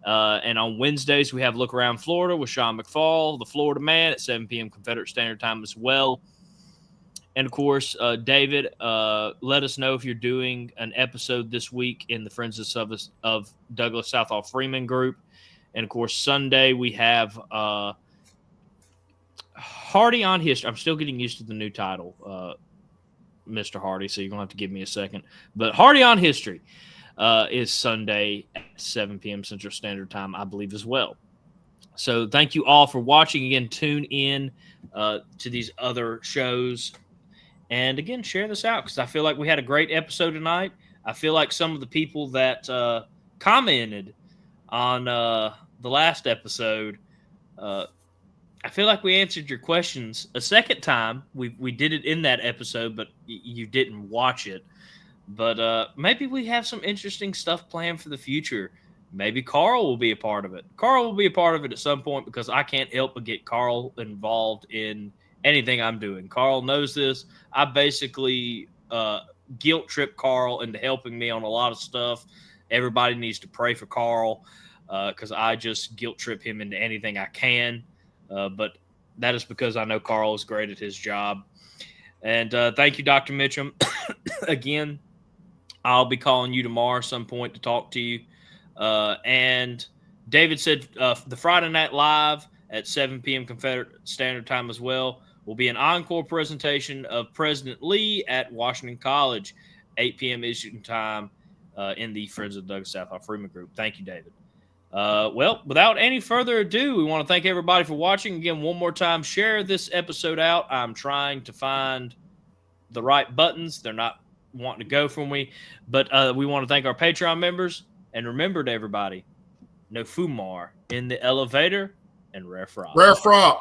And on Wednesdays, we have Look Around Florida with Sean McFall, the Florida man, at 7 p.m. Confederate Standard Time as well. And, of course, David, let us know if you're doing an episode this week in the Friends of Douglas Southall Freeman group. And, of course, Sunday we have Hardy on History. I'm still getting used to the new title, Mr. Hardy, so you're going to have to give me a second. But Hardy on History is Sunday at 7 p.m. Central Standard Time, I believe, as well. So thank you all for watching. Again, tune in to these other shows. And, again, share this out because I feel like we had a great episode tonight. I feel like some of the people that commented on the last episode, I feel like we answered your questions a second time. We did it in that episode, but you didn't watch it. But maybe we have some interesting stuff planned for the future. Maybe Carl will be a part of it. Carl will be a part of it at some point because I can't help but get Carl involved in anything I'm doing. Carl knows this. I basically guilt trip Carl into helping me on a lot of stuff. Everybody needs to pray for Carl because I just guilt trip him into anything I can. But that is because I know Carl is great at his job. And thank you, Dr. Mitchum. Again, I'll be calling you tomorrow at some point to talk to you. And David said the Friday Night Live at 7 p.m. Confederate Standard Time as well will be an encore presentation of President Lee at Washington College, 8 p.m. Eastern Time in the Friends of Douglas Southall Freeman group. Thank you, David. Well, without any further ado, we want to thank everybody for watching. Again, one more time, share this episode out. I'm trying to find the right buttons. They're not wanting to go for me, but we want to thank our Patreon members. And remember to everybody, no fumar in the elevator and rare frog. Rare frog.